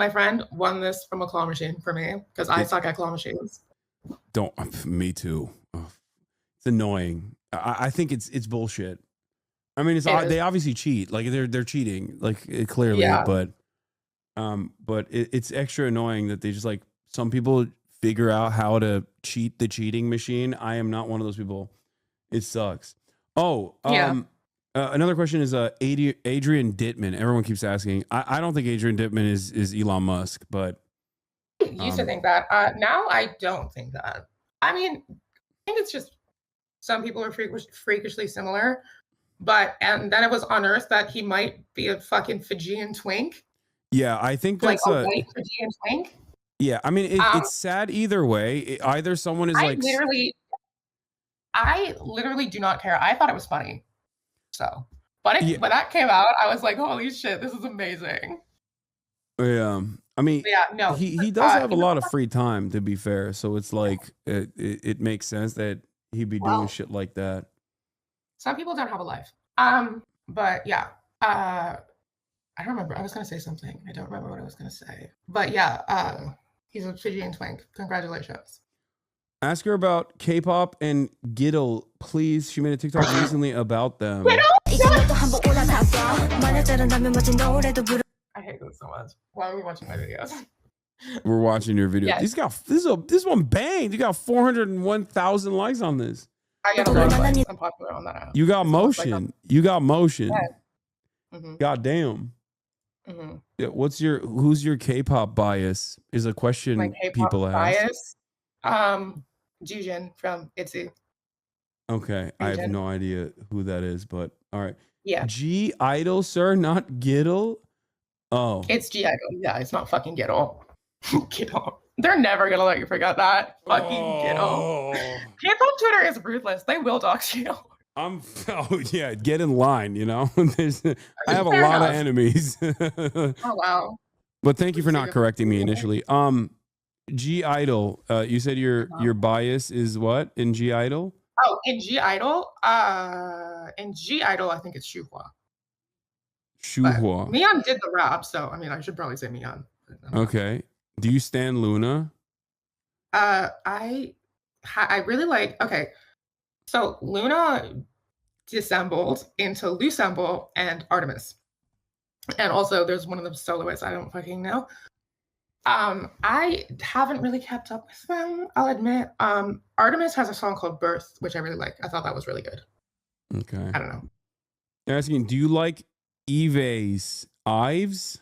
Speaker 1: friend won this from a claw machine for me because I suck at claw machines.
Speaker 2: Me too. Oh, it's annoying. I think it's bullshit. I mean, they obviously cheat. Like they're cheating, like clearly. Yeah. But it's extra annoying that they just like some people figure out how to cheat the cheating machine. I am not one of those people. It sucks. Another question is Adrian Dittman. Everyone keeps asking. I don't think Adrian Dittman is Elon Musk, but
Speaker 1: I used to think that. Now I don't think that. I mean, I think it's just some people are freakishly similar, and then it was unearthed that he might be a fucking Fijian twink.
Speaker 2: Yeah, I think that's
Speaker 1: like a white Fijian twink.
Speaker 2: Yeah, I mean it's sad either way. Either someone is I
Speaker 1: literally do not care. I thought it was funny. So, when that came out, I was like, holy shit, this is amazing.
Speaker 2: Yeah. I mean,
Speaker 1: yeah, no.
Speaker 2: he does have a lot of free time, to be fair. So it's like it makes sense that he'd be doing shit like that.
Speaker 1: Some people don't have a life. But yeah. I don't remember. I was gonna say something. I don't remember what I was gonna say. But yeah, he's a Fijian twink. Congratulations.
Speaker 2: Ask her about K-pop and Giddle, please. She made a TikTok recently about them.
Speaker 1: I hate this so much. Why are we watching my videos?
Speaker 2: We're watching your video.
Speaker 1: Yes.
Speaker 2: This one banged. You got 401,000 likes on this.
Speaker 1: I get a lot of likes. I'm popular on that app.
Speaker 2: You got motion. You got motion.
Speaker 1: Yeah. Mm-hmm.
Speaker 2: God damn.
Speaker 1: Mm-hmm.
Speaker 2: Yeah, who's your K-pop bias? Is a question
Speaker 1: My K-pop
Speaker 2: people ask.
Speaker 1: Bias. Jujin from ITZY.
Speaker 2: Okay, I have no idea who that is, but all right.
Speaker 1: Yeah.
Speaker 2: G Idol, sir, not Giddle. Oh,
Speaker 1: It's G Idol. Yeah, it's not fucking Giddle. Giddle. They're never gonna let you forget that. Fucking Giddle. K-pop Twitter is ruthless. They will dox you.
Speaker 2: Get in line, you know. I have a lot of enemies.
Speaker 1: Oh wow.
Speaker 2: But thank you for not correcting me initially. G Idol, you said your bias is what in G Idol?
Speaker 1: Oh, in G Idol, I think it's Shuhua. Mian did the rap, so I mean, I should probably say Mian.
Speaker 2: Okay. Do you stand Luna?
Speaker 1: I really like. Okay, so Luna dissembled into Lusemble and Artemis, and also there's one of the soloists I don't fucking know. I haven't really kept up with them, I'll admit. Artemis has a song called Birth, which I really like. I thought that was really good.
Speaker 2: Okay.
Speaker 1: I don't know.
Speaker 2: They're asking, do you like Ives? Yves?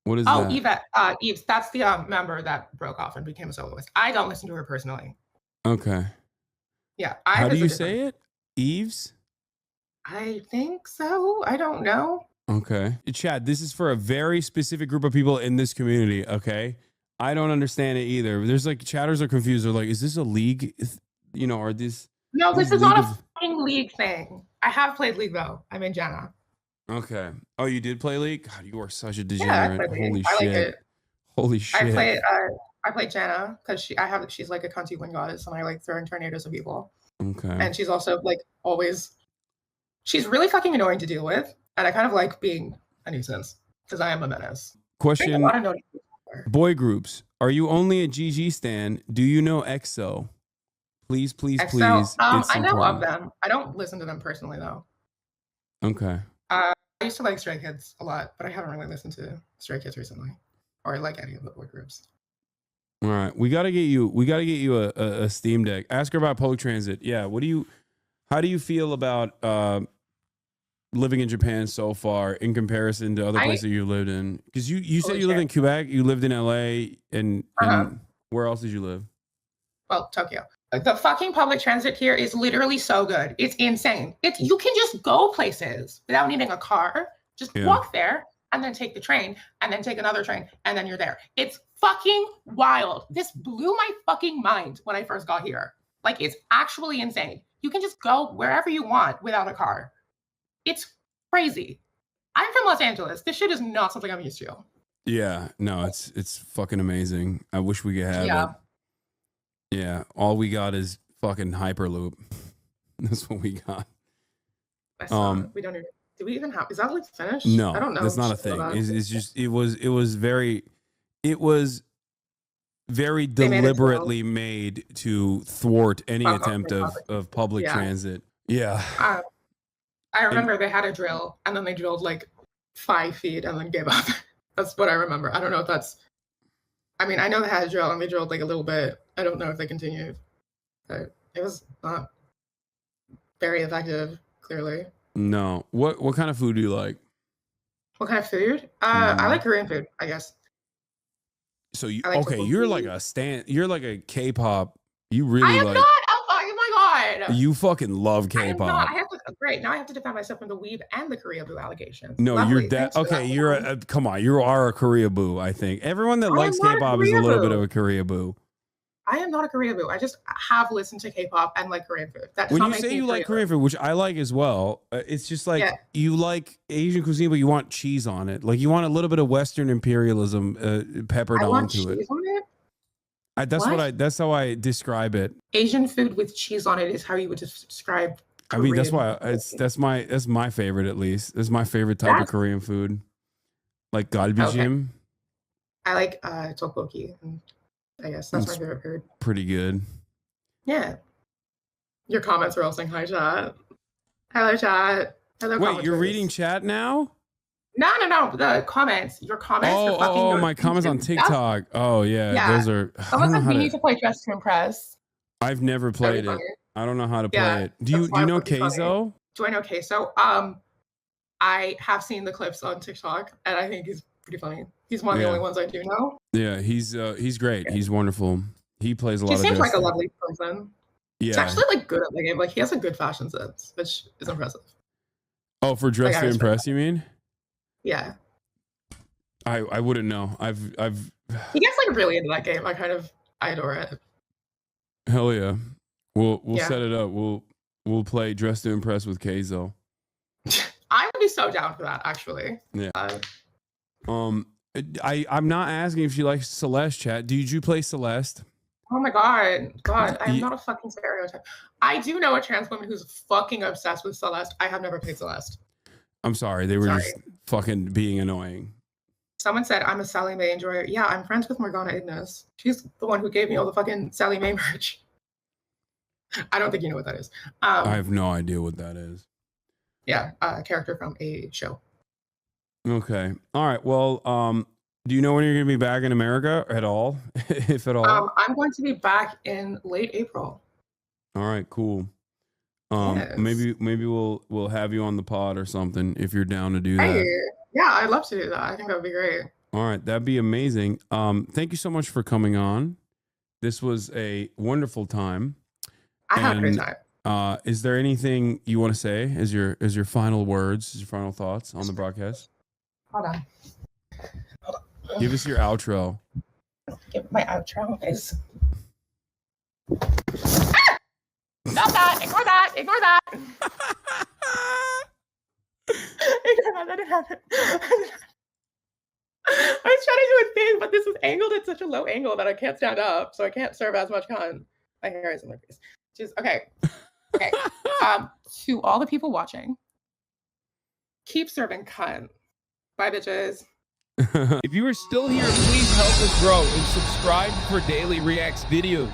Speaker 2: What is that?
Speaker 1: Oh, Eves. That's the member that broke off and became a soloist. I don't listen to her personally.
Speaker 2: Okay.
Speaker 1: Yeah.
Speaker 2: How do you say it? Eves?
Speaker 1: I think so. I don't know.
Speaker 2: Okay. Chad, this is for a very specific group of people in this community, okay? I don't understand it either. There's like chatters are confused. They're like, is this a league? You know, or this?
Speaker 1: No, this is not a fucking league thing. I have played League though. I'm in Jenna.
Speaker 2: Okay. Oh, you did play League? God, you are such a degenerate.
Speaker 1: Yeah,
Speaker 2: Holy shit.
Speaker 1: Like it.
Speaker 2: Holy shit.
Speaker 1: I played Jenna because she's like a cunty wind goddess and I like throwing tornadoes at people.
Speaker 2: Okay.
Speaker 1: And she's also like she's really fucking annoying to deal with. And I kind of like being a nuisance because I am a menace.
Speaker 2: Question. Boy groups. Are you only a GG stan? Do you know EXO? Please, please, please.
Speaker 1: I know of them. I don't listen to them personally though.
Speaker 2: Okay.
Speaker 1: I used to like Stray Kids a lot, but I haven't really listened to Stray Kids recently, or like any of the boy groups.
Speaker 2: All right, we gotta get you a Steam Deck. Ask her about public transit. Yeah, how do you feel about living in Japan so far in comparison to other places you lived in? Because you said you lived in Quebec, you lived in LA, and where else did you live?
Speaker 1: Well, Tokyo. The fucking public transit here is literally so good. It's insane. You can just go places without needing a car. Just walk there and then take the train and then take another train and then you're there. It's fucking wild. This blew my fucking mind when I first got here. Like, it's actually insane. You can just go wherever you want without a car. It's crazy. I'm from Los Angeles. This shit is not something I'm used to.
Speaker 2: Yeah, no, it's fucking amazing. I wish we could have it. Yeah, all we got is fucking Hyperloop. That's what we got.
Speaker 1: We don't even. Do we even have? Is that like finished?
Speaker 2: No,
Speaker 1: I don't know.
Speaker 2: That's not a thing. It's just it was very deliberately made to thwart any attempt of public transit. Yeah.
Speaker 1: I remember they had a drill and then they drilled like 5 feet and then gave up. That's what I remember. I don't know if that's. I mean, I know they had a drill and they drilled like a little bit. I don't know if they continued, but it was not very effective, clearly.
Speaker 2: No. What kind of food do you like?
Speaker 1: What kind of food? I like Korean food, I guess.
Speaker 2: So you're like a K-pop. You really
Speaker 1: I am
Speaker 2: like.
Speaker 1: not. Oh my god.
Speaker 2: You fucking love K-pop.
Speaker 1: Great. Now I have to defend myself from the weeb and the Korea boo allegations.
Speaker 2: No,
Speaker 1: Lovely.
Speaker 2: Come on. You are a Korea boo. I think everyone that likes K-pop is a little bit of a Korea boo.
Speaker 1: I am not a Korean boo. I just have listened to K-pop and like Korean food. That does
Speaker 2: when
Speaker 1: not
Speaker 2: you
Speaker 1: make
Speaker 2: say
Speaker 1: me
Speaker 2: you like Korean food, which I like as well, it's just like you like Asian cuisine, but you want cheese on it. Like you want a little bit of Western imperialism peppered onto it.
Speaker 1: Cheese on it?
Speaker 2: That's how I describe it.
Speaker 1: Asian food with cheese on it is how you would describe Korean.
Speaker 2: I mean, that's why that's my favorite, at least. That's my favorite type of Korean food. Like galbijim.
Speaker 1: I like tteokbokki. I guess that's my favorite food.
Speaker 2: Pretty good.
Speaker 1: Yeah. Your comments are all saying hi, chat. Hello, chat. Hello.
Speaker 2: Wait, you're reading chat now?
Speaker 1: No. The comments. Your comments.
Speaker 2: Oh, my comments on TikTok. Oh, yeah. Those are.
Speaker 1: Someone said we need to play Dress to Impress.
Speaker 2: I've never played it. I don't know how to play it. Do you know Keizo?
Speaker 1: Do I know Keizo? I have seen the clips on TikTok, and I think he's pretty funny. He's one of the only ones I do know.
Speaker 2: Yeah, he's great. He's wonderful. He plays a lot of.
Speaker 1: He seems like a lovely person.
Speaker 2: Yeah,
Speaker 1: he's actually like good at the game. Like he has a good fashion sense, which is impressive.
Speaker 2: Oh, for Dress to Impress, you mean?
Speaker 1: Yeah.
Speaker 2: I wouldn't know. I've.
Speaker 1: He gets like really into that game. I adore it.
Speaker 2: Hell yeah. We'll set it up. We'll play Dress to Impress with Keizo.
Speaker 1: I would be so down for that, actually.
Speaker 2: Yeah. I'm not asking if you like Celeste, chat. Did you play Celeste?
Speaker 1: Oh my god, I'm not a fucking stereotype. I do know a trans woman who's fucking obsessed with Celeste. I have never played Celeste.
Speaker 2: I'm sorry, they were just fucking being annoying.
Speaker 1: Someone said I'm a Sally Mae enjoyer. Yeah, I'm friends with Morgana Ignis. She's the one who gave me all the fucking Sally Mae merch. I don't think you know what that is.
Speaker 2: I have no idea what that is.
Speaker 1: Yeah, a character from a show.
Speaker 2: Okay. All right. Well, do you know when you're going to be back in America at all, if at all?
Speaker 1: I'm going to be back in late April.
Speaker 2: All right. Cool. Maybe we'll have you on the pod or something if you're down to do that.
Speaker 1: Yeah, I'd love to do that. I think that would be great.
Speaker 2: All right, that'd be amazing. Thank you so much for coming on. This was a wonderful time.
Speaker 1: I had a great time.
Speaker 2: Is there anything you want to say as your final words, as your final thoughts on the broadcast?
Speaker 1: Hold on.
Speaker 2: Give us your outro.
Speaker 1: My outro is. Stop that! Ignore that! Ignore that! Ignore that! That didn't happen. I was trying to do a thing, but this is angled at such a low angle that I can't stand up, so I can't serve as much content. My hair is in my face. Just okay. To all the people watching, keep serving cunt. Bye, bitches.
Speaker 4: If you are still here, please help us grow and subscribe for daily Reacts videos.